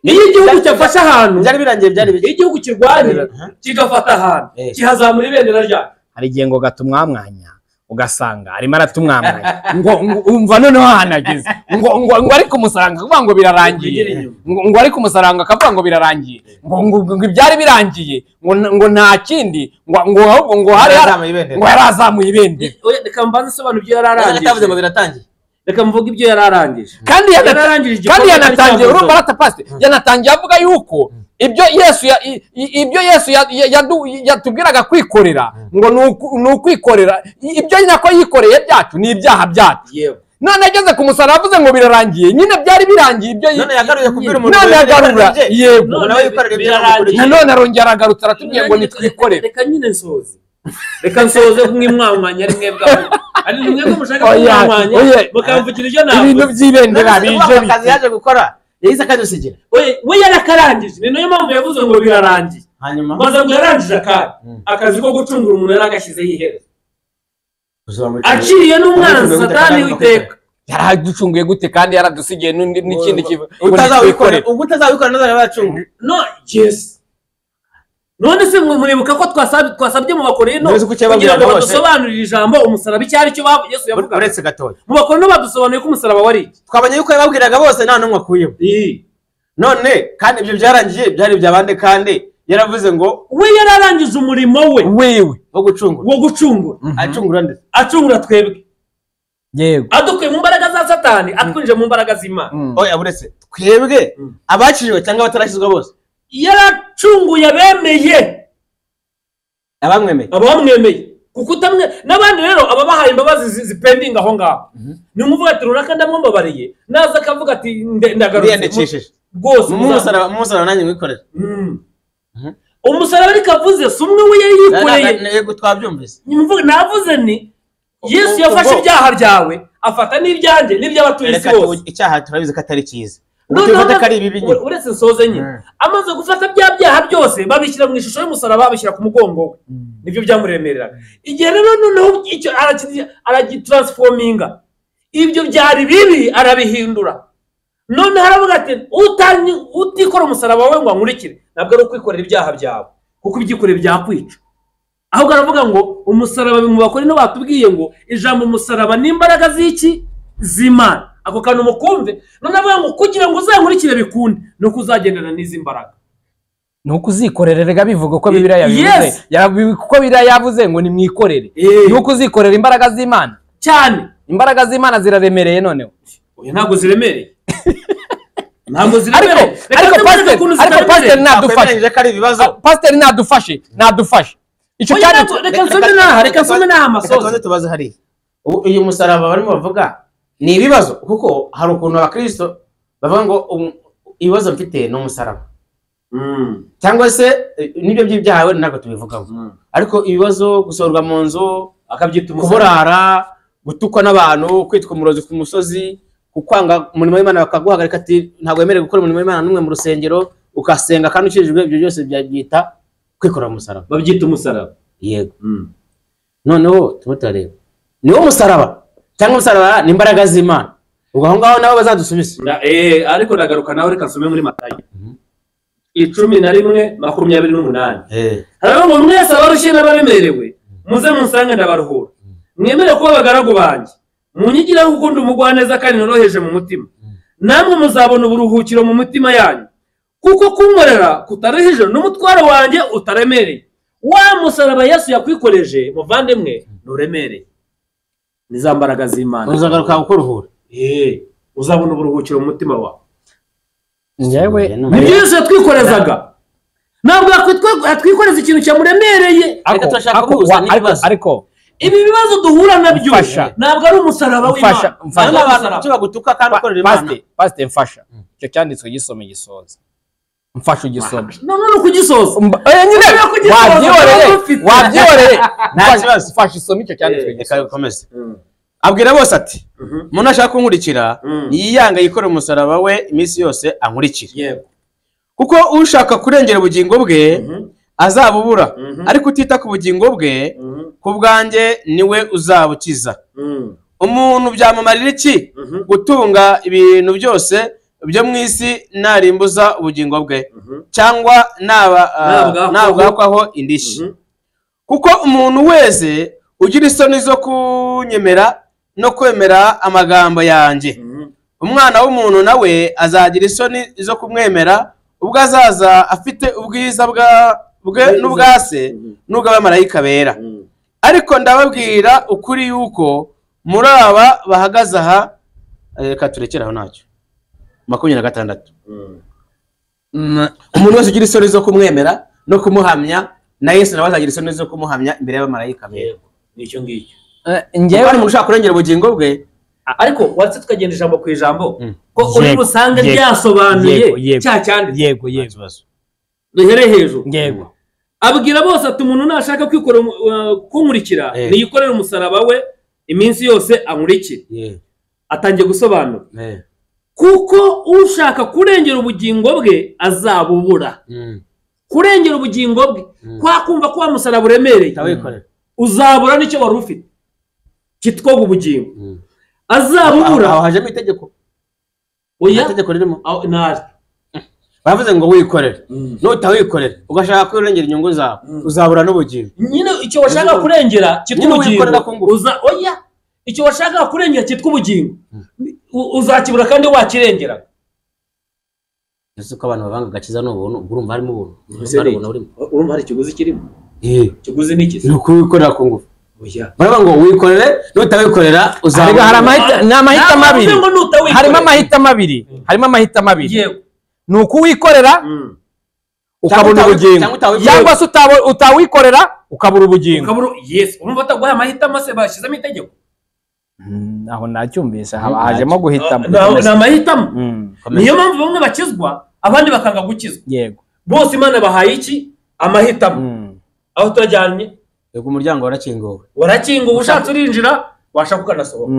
Iyo igihugu cyafashe ahantu byari birangiye, byari biki? Igihugu kirwanira kigafata ahantu kihazamura ibendera ryayo. Hari igihe ngo gatumwamwanya ugasanga arimo aratumwamwanya ngo umva noneho hanageze ngo ariko umusaranga akavuga ngo birarangiye, ngo ariko umusaranga akavuga ngo birarangiye, ngo ibyari birangiye, ngo nta kindi, ngo hari yarazamuye ibendera. Reka mbanze sobanura ibyo yararangije. Atavuze ngo biratangiye. Reka mvuga ibyo yararangije. Kandi yanatangiye urumva ratapasi, yanatangiye avuga yuko ibyo Yesu yatubwiraga kwikorera ngo ni ukwikorera ibyo nyako yikoreye byacu ni ibyaha byacu. None ageze ku musaraba avuze ngo birarangiye, nyine byari birangiye ibyo none yagaruye kubwira umuntu. None yagarura, yego, nawe yikorera ibyaha. None arongera agarutse aratubwiye ngo nitwikorere. Reka nyine nsoze. Reka nsoze mwimwamwanya ari mwebwe. Ari mwebwe mushaka kumwamwanya mukamvukira ibyo nawe. Ibintu by'ibendera bije akazi yaje gukora yahise akadusigira. We yarakarangije, ni nayo mpamvu yavuze ngo birarangiye. Hanyuma maze ngo yarangije akazi ko gucungura umuntu yaragashyizeho iherezo. Aciriye n'umwanzi Satani w'iteka. Yaraducunguye gute kandi yaradusigiye n'ikindi kivu. Utazabikora, ubwo utazabikora nazara bacunga. No, yes. None se muribuka ko twasabye mu Bakorino kugira ngo badusobanurire ijambo umusaraba icyo ari cyo Yesu yavuga. Uretse gatoya. Mu Bakorino badusobanuye ko umusaraba wari iki. Twabanye yuko yababwiraga bose nta numwe akuyeho. None kandi ibyo byarangiye byari byabande kandi yaravuze ngo we yararangije umurimo wewe wo gucungura. Acungura nde? Acungura twebwe. Yego. Adukuye mu mbaraga za Satani atwinje mu mbaraga z'Imana. Oya buretse twebwe abaciriwe cyangwa batarashyizwa bose. Yaracunguye abemeye. Abamwemeye. Kuko utamwe n'abandi rero ababahaye imbabazi zipendinga aho ngaho. Ni umuvuga ati runaka ndamwambabariye, naza akavuga ati ndagarutse. Rwose umusaraba nanjye mwikorera. Umusaraba ariko avuze si umwe we yari yikoreye. Yego twabyumvise. Navuze ni Yesu yafashe ibyaha byawe afata n'ibyanjye n'iby'abatuye isi bose. Icyaha turabizi ko atari cyiza. Ubifata ko ari ibibi nyine. uretse nsoze nyine amaze gufata bya byaha byose babishyira mu ishusho y'umusaraba babishyira ku mugongo we nibyo byamuremereraga igihe rero noneho icyo aragitaransfominga ibyo byari bibi arabihindura none haravuga ati utikora umusaraba wawe ngo ankurikire ntabwo ari ukwikorera ibyaha byawe kuko ibyikorera byakwica ahubwo aravuga ngo umusaraba mu bakora no batubwiye ngo ijambo umusaraba n'imbaraga z'iki z'Imana ako kantu mukumve none avuga ngo kugira ngo uzankurikire bikunde no kuzagendana n'izi mbaraga nuko uzikorererega bivuga ko Bibiliya yabivuze kuko Bibiliya yavuze ngo ni mwikorere nuko uzikorera imbaraga z'Imana cyane imbaraga z'Imana ziraremereye noneho oya ntabwo ziremereye ariko pastor nadufashe icyo cyane reka nsome n'aha amasoza tubaze hari uyu musaraba barimo bavuga ni ibibazo kuko hari ukuntu abakristo bavuga ngo ibibazo mfite ni umusaraba cyangwa se nibyo by'ibyaha we ntabwo tubivugaho ariko ibibazo gusorwa mu nzu akabyita kuburara gutukwa n'abantu kwitwa umurozi ku musozi kukwanga umurimo w'Imana bakaguhagarika ati ntabwo wemerewe gukora umurimo w'Imana n'umwe mu rusengero ukasenga kandi ukijijwe ibyo byose byabyita kwikorera umusaraba babyita umusaraba yego noneho tumutareba niwo musaraba cyangwa umusaraba ni imbaraga z'Imana ubwo aho ngaho nabo bazadusubiza ariko nagaruka nawe reka nsome muri Matayo 11:28 haravuga ngo mwese abarushye n'abaremerewe muze munsange ndabaruhura mwemere kuba abagaragu banjye munyigiraho gukunda umugwaneza kandi noroheje mu mutima namwe muzabona uburuhukiro mu mutima yanyu kuko kunkorera kutaruhije n'umutwaro wanjye utaremereye wa musaraba Yesu yakwikoreje muvandimwe nuremereye niza mbaraga z'Imana uzagaruka gukuruhura uzabona uburuhukiro mu mutima wawe njyewe nibyo Yesu yatwikorezaga ntabwo yatwikoreza ikintu cyamuremereye ariko ibi bibazo duhura nabyo ntabwo ari umusaraba w'Imana abantu bagutuka kandi ukorera Imana pastor mfasha icyo cyanditswe gisome gisoza mfasha ugisome none kugisoza nyine wabyihoreye nta kibazo mfasha isome icyo cyanditswe gikomeze abwira bose ati umuntu ashaka kunkurikira yiyanga yikora umusaraba we iminsi yose ankurikire kuko ushaka kurengera ubugingo bwe azabubura ariko utita ku bugingo bwe ku bwanjye niwe uzabukiza umuntu byamumarira iki gutunga ibintu byose byo mu isi narimbuza ubugingo bwe cyangwa nabwakwaho indishyi kuko umuntu wese ugira isoni zo kunyemera no kwemera amagambo yanjye umwana w'umuntu nawe azagira isoni zo kumwemera ubwo azaza afite ubwiza bwe n'ubwase n'ubw'abamarayika bera ariko ndababwira ukuri yuko muri aba bahagaze aha reka turekeraho ntacyo 26 umuntu wese ugira isoni zo kumwemera no kumuhamya na Yesu nawe azagira isoni zo kumuhamya imbere y'abamarayika bera nicyo ngicyo njyewe umuntu ushaka kurengera ubugingo bwe ariko watse tukagenda ijambo ku ijambo ko uri busange ryasobanuye cya cyanditse yego duhere hejuru yego abwira bose ati umuntu nashaka kwikora kunkurikira niyikorera umusaraba we iminsi yose ankurikire atangiye gusobanura kuko ushaka kurengera ubugingo bwe azabubura kurengera ubugingo bwe kwa kumva ko wa musaraba uremereye uzabura nicyo wari ufite kitwa ubugingo azabubura aho hajemo itegeko oya itegeko ririmo naje bavuze ngo wikorere nutawikorera ugashaka kurengera inyungu zawe uzabura n'ubugingo nyine icyo washaka kurengera kitwa ubugingo oya icyo washaka kurengera kitwa ubugingo uzakibura kandi wakirengera ese ko abantu babanga gakiza n'ubuntu urumva harimo ubuntu urumva hari ikiguzi kirimo ikiguzi ni iki ni ukuwikorera ku ngufu baravuga ngo wikorere nutawikorera uzabura amahitamo abiri harimo amahitamo abiri ni ukuwikorera ukabona ubugingo cyangwa se utawikorera ukabura ubugingo urumva ataguhaye amahitamo se bashyizemo itegeko aho nacyumvise hajemo guhitamo ni amahitamo niyo mpamvu bamwe bakizwa abandi bakanga gukizwa yego bose Imana bahaye iki amahitamo aho turajyanye yego umuryango warakinguwe ushatse urinjira washaka ukanasohoka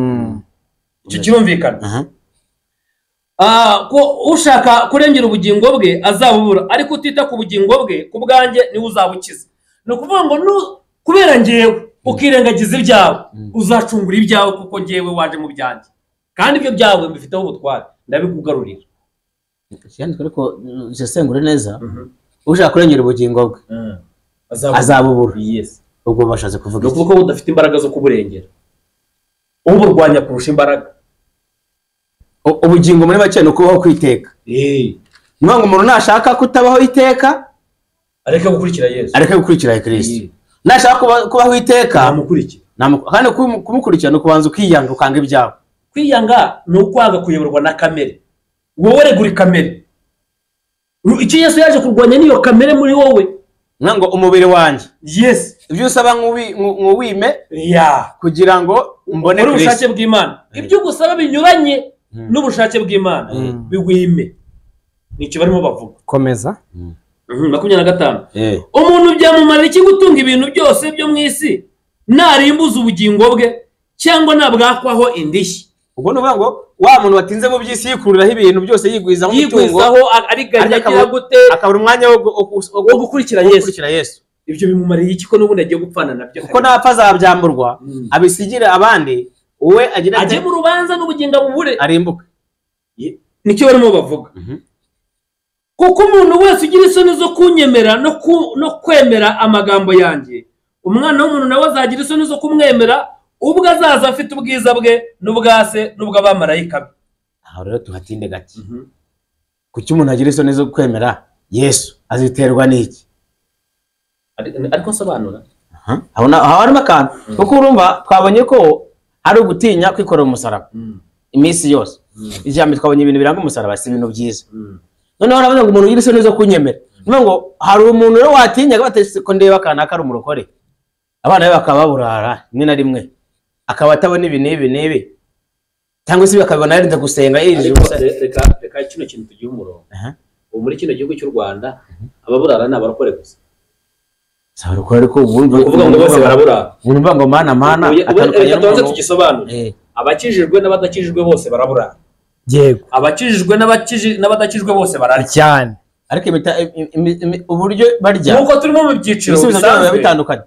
icyo kirumvikana ko ushaka kurengera ubugingo bwe azabubura, ariko utita ku bugingo bwe ku bwanjye niwe uzabukiza. Ni ukuvuga ngo kubera ngewe ukirengagiza ibyawe uzacungura ibyawe, kuko ngewe waje mu byanjye kandi ibyo byawe mbifiteho ubutware ndabikugarurira. Ariko sesengure neza, ushaka kurengera ubugingo bwe azabubura. Ubwo bashatse kuvuga iki? Kuko udafite imbaraga zo kuburengera, uburwanya kurusha imbaraga. Ubugingo muri make ni ukubaho kwiteka. Ngo umuntu nashaka kutabaho iteka areke gukurikira Yesu, areke gukurikira Kristo. Nashaka kubaho iteka namukurikira, kandi kumukurikira no kubanza ukiyanga, ukanga ibyawe. Kwiyanga ni ukwanga kuyoborwa na kamere. Wowe regura kamere. Icyo Yesu yaje kurwanya niyo kamere muri wowe. Ngo umubiri wanjye, yes, ibyo usaba nk'uwime kugira ngo mbone ubushake bw'Imana. Ibyo gusaba binyuranye n'ubushake bw'Imana biwime. Nicyo barimo bavuga. Komeza. 25. Umuntu byamumara iki gutunga ibintu byose byo mu isi narimbuza ubugingo bwe cyangwa nabwakwaho indishyi? Ubwo nuvuga ngo wa muntu watinze mu by'isi yikuriraho ibintu byose yigwizaho umutungo, ariganya agira gute, akabura umwanya wo gukurikira Yesu. Ibyo bimumariye iki ko n'ubundi agiye gupfana nabyo? Kuko napfa azabyamburwa abisigira abandi, wowe agiye mu rubanza n'ubugingo bubure arimbuka. Nicyo barimo bavuga. Kuko umuntu wese ugira isoni zo kunyemera no kwemera amagambo yanjye, umwana w'umuntu nawe azagira isoni zo kumwemera ubwo azaza afite ubwiza bwe n'ubwase n'ubw'abamarayika be. Aho rero tuhatinde gake. Kuki umuntu agira isoni zo kwemera Yesu aziterwa n'iki? Ariko sobanura. Aho harimo akantu, kuko urumva twabonye ko ari ugutinya kwikorera umusaraba iminsi yose. Ijambo twabonye ibintu biranga umusaraba si ibintu byiza. Noneho aravuga ngo umuntu ugira isoni zo kunyemera. Ngo hari umuntu rero watinya batese ko ndeba akana kari umurokore, abana be bakaba burara rimwe na rimwe, akaba atabona ibi n'ibi cyangwa se bakabona yarinze gusenga yirije gusa. Reka kino kintu tugiye umurongo. Muri kino gihugu cy'u Rwanda ababurara ni abarokore gusa. Sabarokore ariko ubundi kuvuga ngo bose baraburara. Urumva ngo mana atandukanye n'umuntu tugisobanura. Abakijijwe n'abadakijijwe bose baraburara. Yego. Abakijijwe n'abadakijijwe bose bararya cyane. Ariko uburyo barya nuko turimo mu byiciro bisanzwe bitandukanye.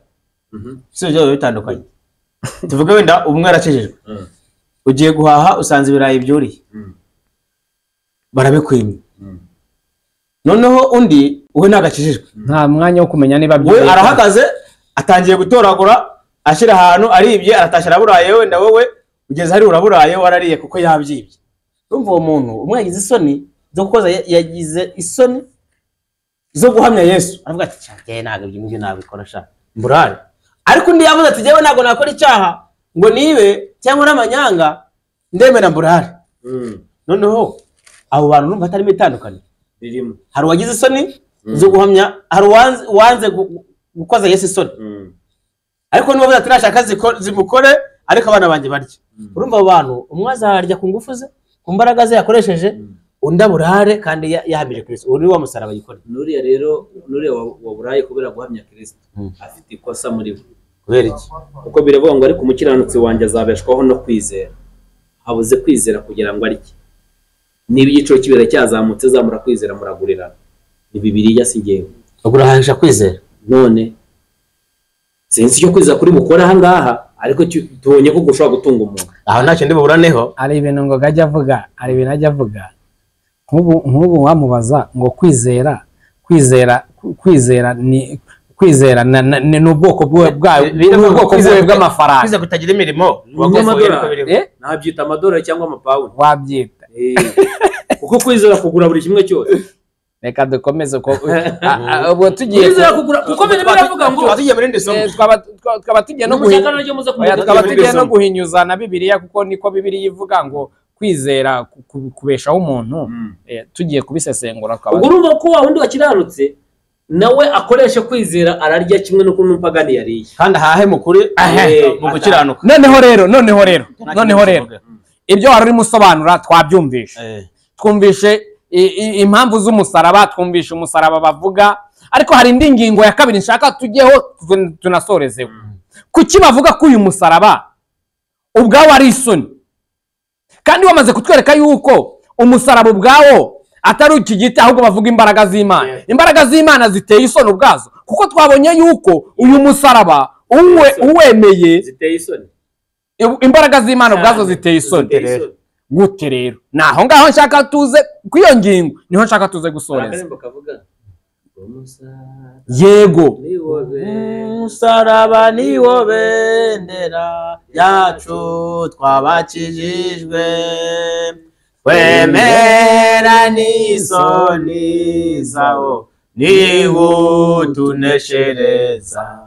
Ibisubizo bitandukanye. Tuvuge wenda umwe arakijijwe, ugiye guhaha usanze ibirayi byuriye, barabikwimye. Noneho undi we nagakijijwe, nta mwanya wo kumenya niba we arahagaze atangiye gutoragura ashyira ahantu aribye, aratashya araburaye. Wenda wowe ugeze hari uraburaye warariye kuko yabyibye. Urumva uwo muntu umwe yagize isoni zo gukoza, yagize isoni zo guhamya Yesu, aravuga ati cyane ntabwo ibyo nabikora sha mburare. Ariko undi yavuze ati jewe ntabwo nakora icyaha ngo nibe cyangwa n'amanyanga ndemera mburare. Noneho abo bantu numva atari mitandukanye. Hari uwagize isoni zo guhamya, hari uwanze gukoza Yesu isoni. Ariko niba bavuze ati nashaka zimukore ariko abana banjye barya. Urumva abo bantu umwe azarya ku ngufu ze, ku mbaraga ze yakoresheje, undi aburare kandi yahamije Kristo. Uri wa musaraba yikora. Nuriya rero waburaye kubera guhamya Kristo afite ikosa muri we. Kubera iki? Kuko biravuga ngo ariko umukiranutsi wanjye azabeshwaho no kwizera. Habuze kwizera kugira ngo arike. Niba igiciro kibera cyazamutse zamura kwizera muragurirana. Ni Bibiliya si ngewe. Ugurahanisha kwizera. None sinzi icyo kwizera kuri bukora aha ngaha, ariko tubonye ko gushobora gutunga umuntu. Aho ntacyo ndi buburaneho. Ari ibintu ngo ajya avuga, ari ibintu ajya avuga. Nk'ubu wamubaza ngo kwizera ni ubwoko bw'amafaranga. Kwiza kutagira imirimo nabyita amadolari cyangwa amapawundi wabyita. Kuko kwizera kugura buri kimwe cyose. Reka dukomeze ko ubwo tugiye kwizera kugura, kuko biravuga ngo tugiye muri ndisomo twaba tugiye no guhinyuza na Bibiliya, kuko niko Bibiliya ivuga ngo kwizera kubeshaho umuntu. Tugiye kubisesengura kwa ubwo urumva ko wundi wakiranutse nawe akoresha kwizera ararya kimwe nuko n'umupagani yariye kandi ahahe mukuri mu gukiranuka. Noneho rero ibyo wari urimo usobanura twabyumvishe. Twumvishe impamvu z'umusaraba, twumvishe umusaraba bavuga, ariko hari indi ngingo ya kabiri nshaka tujyeho tunasorezeho. Kuki bavuga ko uyu musaraba ubwawe ari isoni, kandi wamaze kutwereka yuko umusaraba ubwawo atari iki giti ahubwo bavuga imbaraga z'Imana. Imbaraga z'Imana ziteye isoni ubwazo kuko twabonye yuko uyu musaraba uwemeye ziteye isoni. Imbaraga z'Imana ubwazo ziteye isoni. Gute rero naho ngaho nshaka tuze kw'iyo ngingo niho nshaka tuze gusoreza. Yego umusaraba niwo bendera yacu twabakijijwe wemera n'isoni zawo niwo tuneshereza.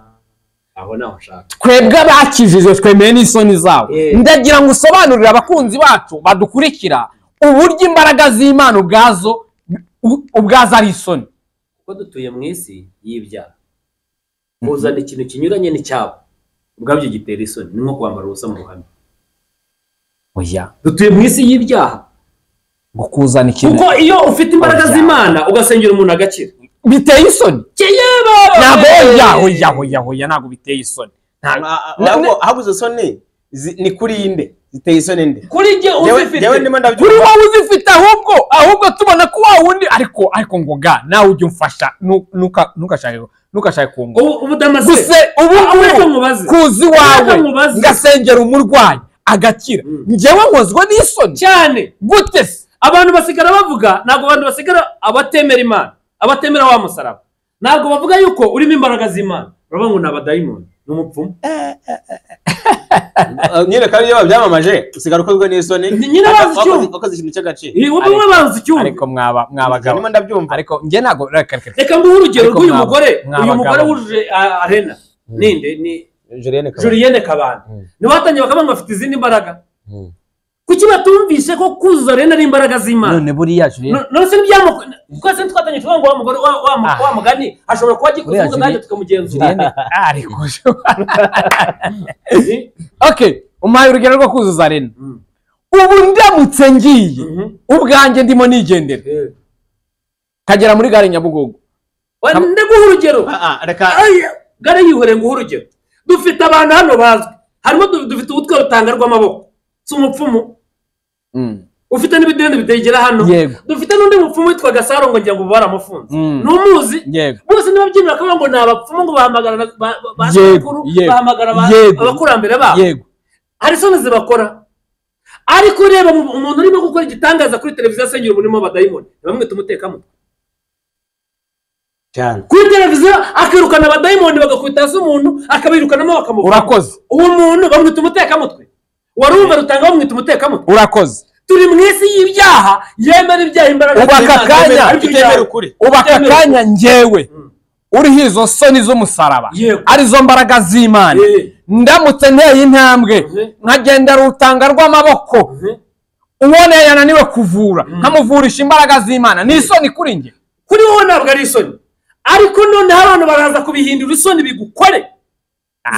Aho naho nshaka twebwe abakijijwe twemeye n'isoni zawo. Ndagira ngo usobanurire abakunzi bacu badukurikira uburyo imbaraga z'Imana ubwazo ari isoni. Ko dutuye mu isi y'ibyaha uzana ikintu kinyuranye n'icyabo ubwabyo gitera isoni. Ni nko kwambara ubusa mu ruhame. Oya, dutuye mu isi y'ibyaha ngo kuzana ikintu kuko iyo ufite imbaraga z'Imana ugasengera umuntu agakira biteye isoni. Oya ntabwo biteye isoni. ahubwo izo soni ni kuri inde ziteye isoni nde? Kuri jye uzifite. Kuri wowe uzifite ahubwo tubona ko wa wundi ariko ngoga nawe ujye umfasha ntukashake kungo ubudamaze guse ubu kuzi wawe ngasengera umurwayi agakira njyewe nkozwe n'isoni cyane. Gute se abantu basigara bavuga ntabwo abantu basigara abatemera Imana abatemera wa musaraba ntabwo bavuga yuko urimo imbaraga z'Imana baravuga ngo ni abadayimoni n'umupfumu. Nyine kandi iyo babyamamaje usigara ukozwe n'isoni nyine bazi icyuma ukoze ikintu cy'agaciro. Wowe bazi icyuma ariko mwabagabo ndimo ndabyumva ariko njye ntabwo reka nguhe urugero rw'uyu mugore wujuje arena ninde ni Julienne Kabanda ni batangiye bakavuga bafite izindi mbaraga. Kuki batumvise ko kuzuza arena ari imbaraga z'Imana? None buriya Julienne none se byamo twese twatanye tuvuga ngo wa mugore wa mugani ashobora kuba gikuzuza nanjye tukamugenzura ariko okay umpaye urugero rwo kuzuza arena. Ubu ndamutse ngiye ubwanjye ndimo nigendera kagera muri gare Nyabugogo ndaguha urugero reka gare yihore nguha urugero. Dufite abantu hano bazwi harimo dufite ubutwe rutanga rw'amaboko si umupfumu ufite n'ibidende bitegera hano. Dufite n'undi mupfumu witwa Gasaro ngo ngira ngo baramufunze n'umuzi bose nibabyinira akavuga ngo ni abapfumu ngo bahamagara basukuru bahamagara abakurambere babo. Hari soni zibakora ariko reba umuntu urimo gukora igitangaza kuri televiziyo asengera umurimo w'abadayimoni bamwita umutekamutwe cyane kuri televiziyo akirukana abadayimoni bagakubita hasi umuntu akabirukanamo bakamuvuga. Urakoze. Uwo muntu bamwita umutekamutwe. Warumva rutanga bamwita umutekamutwe. Urakoze. Turi mu isi y'ibyaha yemera ibyaha imbaraga ubaka kanya njyewe uriho izo soni z'umusaraba arizo mbaraga z'Imana ndamutse nteye intambwe nkagenda rutanga rw'amaboko ubone yananiwe kuvura nkamuvurisha imbaraga z'Imana ni isoni kuri njye. Kuri wowe ntabwo ari isoni ariko none abantu baraza kubihindura isoni bigukore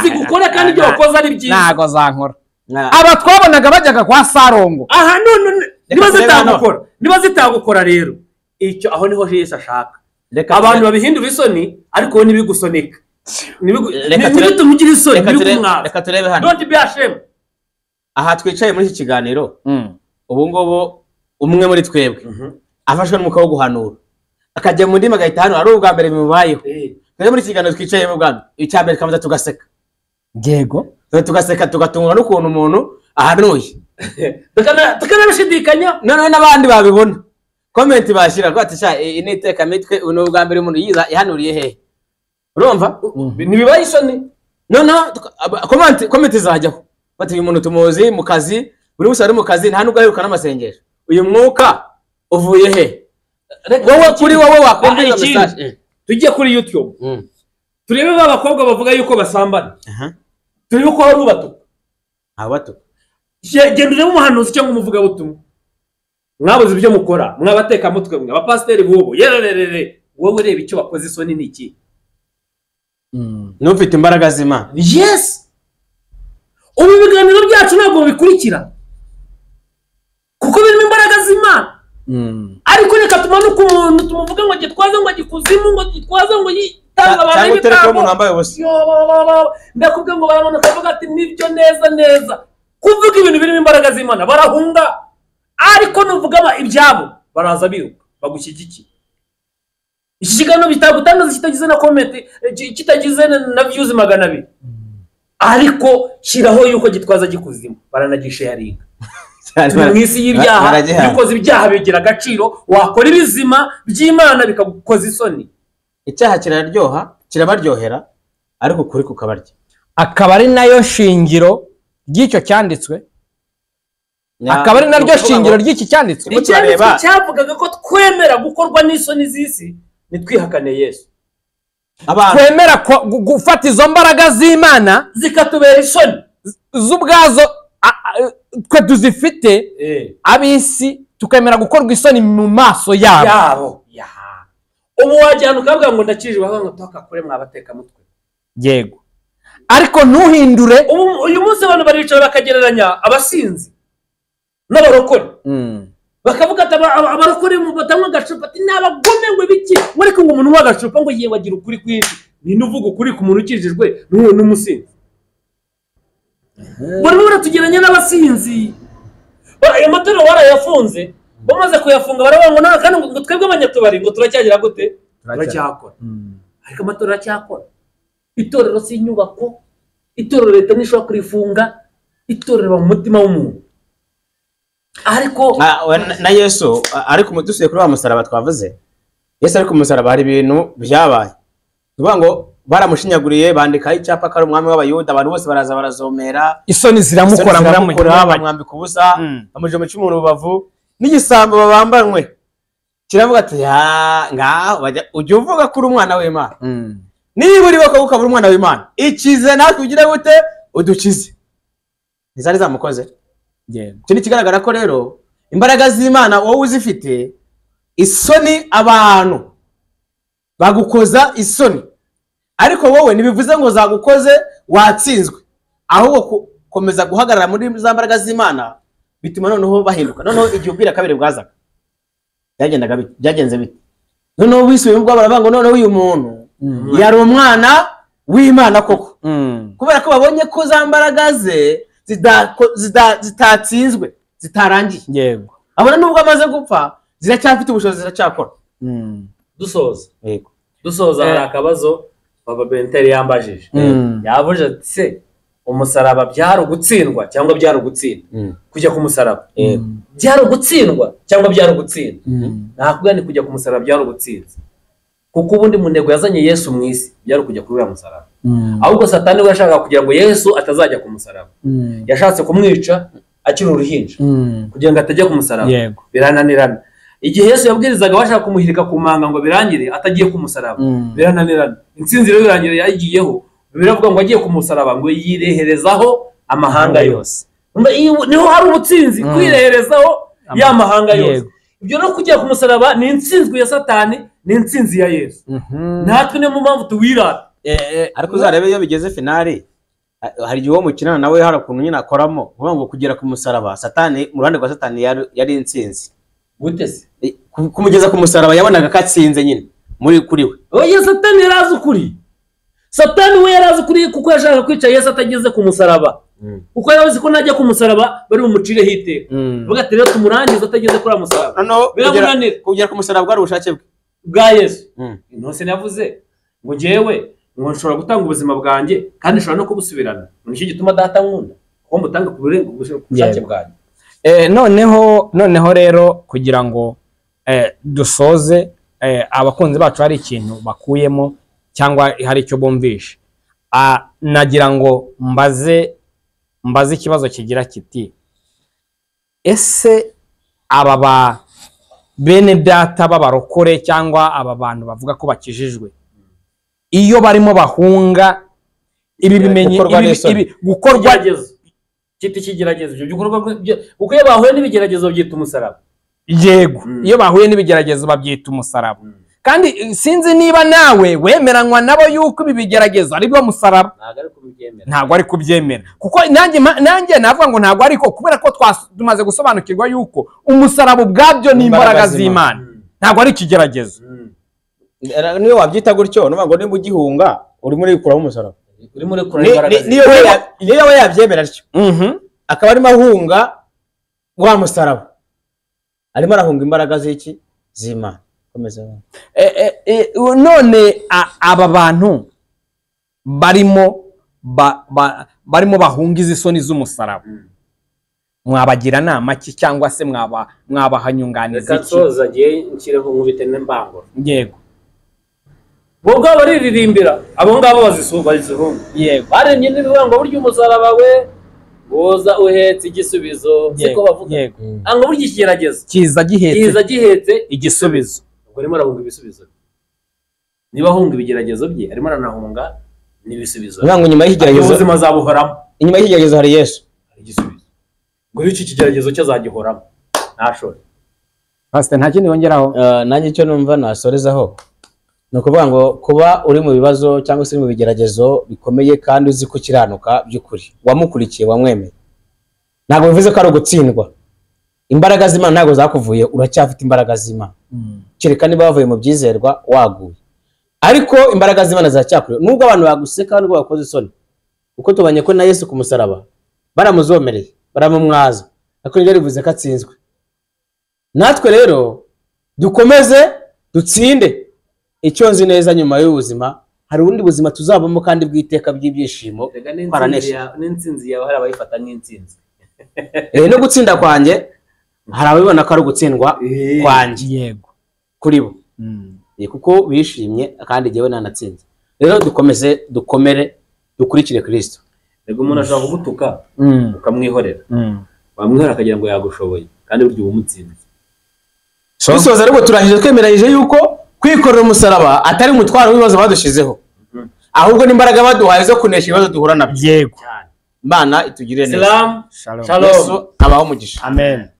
zigukore kandi ibyo wakoze ari byiza. Ntago zankora aba twabonaga bajyaga kwa Sarongo aha none niba zitagukora rero icyo aho niho Yesu ashaka abantu babihindura isoni ariko wowe nibigusonika nibitugira isoni reka turebe hano. Don't be ashamed. Aha twicaye muri iki kiganiro ubu ngubu umwe muri twebwe afashwe n'umwuka wo guhanura akajya mu ndimi agahita hano ari ubwa mbere bimubayeho. Rero muri iki kiganiro twicaye mu Rwanda icya mbere kamaze tugaseka yego tugaseka tugatungwa n'ukuntu umuntu ahanuye tukanabishidikanya none n'abandi babibona comment bashyira ko atisha initeka mitwe uno ubwa mbere umuntu yiza ihanuriye he urumva nibibaye isoni none comment zajyaho bati uyu muntu tumuzi mu kazi buri wese ari mu kazi nta nubwo aheruka n'amasengesho uyu mwuka uvuye he wowe kuri wowe wakumvira message. Tujye kuri YouTube turebe babakobwa bavuga yuko basambana turebe ko hari ubatuka abatuka genda urebe umuhanuzi cyangwa umuvuga butumwa mwabuze ibyo mukora mwabateka mutwe mwe abapasiteri bubu yererere wowe reba icyo bakoze isoni niki n'ufite imbaraga z'Imana. Yes ubu biganiro byacu ntabwo bikurikira kuko birimo imbaraga z'Imana ariko reka tumanuka umuntu tumuvuga ngo gitwaze ngo gikuzimu ngo gitwaze ngo yitanga abantu ibitambo ndakubwira ngo baramanuka bavuga ati nibyo neza kuvuga ibintu birimo imbaraga z'Imana barahunga ariko nuvuga ibyabo baraza biruka bagushyigikiye. Iki kiganiro bitagutangaza kitagize na comment, kitagize na views 200, ariko shiraho yuko gitwaza gikuzimu baranagishe yaringa. Mu isi y'ibyaha bikoze ibyaha bigira agaciro, wakora ibizima by'Imana bikagukoza isoni. Icyaha kiraryoha, kirabaryohera, ariko kuri kukabarya. Akaba ari nayo shingiro ry'icyo cyanditswe, akaba ari naryo shingiro ry'iki cyanditswe. Icyanditswe cyavugaga ko twemera gukorwa n'isoni z'isi nitwihakane Yesu. Twemera gufata izo mbaraga z'Imana zikatubera isoni z'ubwazo twe tuzifite, ab'isi tukemera gukorwa isoni mu maso yabo. Ubu wajyana ukavuga ngo ndakijwe, ngo toka kure mwabateka mutwe. Yego, ariko ntuhindure. Uyu munsi abantu baricara bakagereranya abasinzi n'abarokore, bakavuga ati abarokore mu batanywa agacupa ati n'abagome ngo biki, mureke ngo umuntu w'agacupa ngo yewe agira ukuri kwinshi. Ni uvuga ukuri ku muntu ukijijwe n'umusinzi. Barimo baratugeranya n'abasinzi. Ayo matorero warayafunze, bamaze kuyafunga baravuga ngo naka kandi ngo twebwe abanyatubari ngo turacyagira gute, turacyakora. Ariko amatorero aracyakora. Itorero si inyubako, itorero leta nishobora kurifunga, itorero mu mutima w'umuntu. Ariko na Yesu ariko umudusuye kuri wa musaraba twavuze, Yesu ariko umusaraba hari ibintu byabaye. Tuvuga ngo baramushinyaguriye, bandika icyapa kari umwami w'Abayuda, abantu bose baraza barazomera, isoni ziramukora bamwambika ubusa, amuje mu cy'umuntu rubavu n'igisambo babambanwe. Kiravuga ati ngaho ujye uvuga kuri umwana w'Imana. Niba uri bako ukabura umwana w'Imana, ikize natwe ugira gute udukize. Nizari zamukoze. Cyo ni kigaragara ko rero imbaraga z'Imana wowe uzifite, isoni abantu bagukoza isoni, ariko wowe nibivuze ngo zagukoze watsinzwe, ahubwo komeza guhagarara muri za mbaraga z'Imana bituma noneho bahinduka. Noneho igihe ubwira kabiri bwazaga byagenze bite, noneho wisubiye ubwo baravuga ngo noneho uyu muntu yari umwana w'Imana koko, kubera ko babonye ko za mbaraga ze zitatsinzwe zitarangiye. Yego, abona nubwo amaze gupfa ziracyafite ubushobozi, ziracyakora. Dusoza hari akabazo Papa Benteri yambajije. Yavuze ati se umusaraba byari ugutsindwa cyangwa byari ugutsinda? Kujya ku musaraba byari ugutsindwa cyangwa byari ugutsinda? Nakubwira ni kujya ku musaraba byari ugutsinda, kuko ubundi mu ntego yazanye Yesu mu isi byari kujya kuri uriya musaraba. Ahubwo Satani we yashakaga kugira ngo Yesu atazajya ku musaraba, yashatse kumwica akiri uruhinja kugira ngo atajya ku musaraba. Birananirana. Igihe Yesu yabwirizaga bashaka kumuhirika ku manga ngo birangire atagiye ku musaraba, birananirana. Intsinzi rero birangire yagiyeho, biravuga ngo agiye ku musaraba ngo yireherezaho amahanga yose. Niho hari ubutsinzi, kwireherezaho ya mahanga yose. Ibyo no kujya ku musaraba ni intsinzwi ya Satani, ni intsinzi ya Yesu. Natwe niyo mpamvu tuwirata. Ariko uzarebe iyo bigeze finali, hari igihe uwo mukina nawe hari ukuntu nyine akoramo, kuvuga ngo kugera ku musaraba Satani, mu ruhande rwa Satani yari intsinzi. Gute se? Kumugeza ku musaraba yabonaga katsinze nyine muri kuri we. Oya, Satani yarazi ukuri. Satani we yarazi ukuri kuko yashaka kwica Yesu atageze ku musaraba. Kuko yarazi ko najya ku musaraba bari bumucire hite. Vuga ati rero tumurangiza atageze kuri musaraba. Kugera ku musaraba bwari ubushake bwa Yesu. Ntose navuze ngo jewe ngo nshobora gutanga ubuzima bwanjye kandi nshobora no kubusubirana. Nicyo gituma data nkunda ko mutanga ku bushake bwanjye. Noneho rero kugira ngo dusoze, abakunzi bacu hari ikintu bakuyemo cyangwa hari icyo bumvishe, nagira ngo mbaze ikibazo kigira kiti, ese aba bene data b'abarokore cyangwa aba bantu bavuga ko bakijijwe, iyo barimo bahunga ibi gukorwa kiti kigeragezo ibyo gikorwa uko iyo bahuye n'ibigeragezo byita umusaraba. Yego, iyo bahuye n'ibigeragezo babyita umusaraba. Kandi sinzi niba nawe wemeranywa nabo yuko ibi bigeragezo ari bwo musaraba. Ntabwo ari kubyemera, kuko nanjye navuga ngo ntabwo ariko, kubera ko tumaze gusobanukirwa yuko umusaraba ubwabyo ni imbaraga z'Imana, ntabwo ari ikigeragezo. Niyo wabyita gutyo, nuvuga ngo nimba ugihunga uri muri kuramo umusaraba, uri muri kuramo imbaraga. Niyo we yabyemera cyo akaba arimo ahunga wa musaraba, arimo arahunga imbaraga z'iki z'Imana. Komeza. none aba bantu barimo bahunga izi soni z'umusaraba, mwabagira nama ki cyangwa se mwabaha nyunganizi reka ki? soza giye nshyireho nkubite n'imbango. Yego bo ubwabo baririmbira abo ngabo bazihunga. yego baremye n'ibivuga ngo burya umusaraba we woza uhetse igisubizo, siko bavuga. yego ngo burya ikigeragezo kiza kiza gihetse gihetse igisubizo. ubwo arimo arahunga ibisubizo bye. Niba ahunga ibigeragezo bye arimo aranahunga n'ibisubizo. Ngo nyuma y'ikigeragezo, ubuzima azabuhoramo. inyuma y'ikigeragezo hari Yesu. Igisubizo ngo iki kigeragezo cyo azagihoramo ntashore. Pastor nta kindi wongeraho? Nanjye icyo numva nasorezaho ni ukuvuga ngo kuba uri mu bibazo cyangwa se mu bigeragezo bikomeye kandi uzi ko kiranuka by'ukuri, wamukurikiye wamwemeye, ntabwo bivuze ko ari ugutsindwa. Imbaraga z'Imana ntabwo zakuvuye, uracyafite imbaraga z'Imana. Kereka niba wavuye mu byizerwa waguye, ariko imbaraga z'Imana ziracyakuriho. Nubwo abantu baguseka nubwo bakoze isoni, kuko tubanye ko na Yesu ku musaraba baramuzomereye baramumwaza, ariko nibyo bivuze ko atsinzwe. Natwe rero dukomeze dutsinde. Icyo nzi neza, nyuma y'ubuzima hari ubundi buzima tuzabamo kandi bw'iteka by'ibyishimo. N'intsinzi yawe hari abayifata nk'intsinzi. No gutsinda kwanjye hari ababibona ko ari ugutsindwa kwanjye. Yego Kuri bo kuko bishimye kandi jyewe nanatsinze. Rero dukomeze dukomere dukurikire Kristo. Rego umuntu ashaka kugutuka ukamwihorera, wamwihora akagira ngo yagushoboye kandi burya uba umutsinze. Dusoza rero turangije twemeranyije yuko kwikorera umusaraba atari umutwaro w'ibibazo badushizeho, ahubwo n'imbaraga baduhaye zo kunesha ibibazo duhura nabyo. yego Imana itugirire neza. Shalom. Shalom. Yesu abaho umugisha. Amen.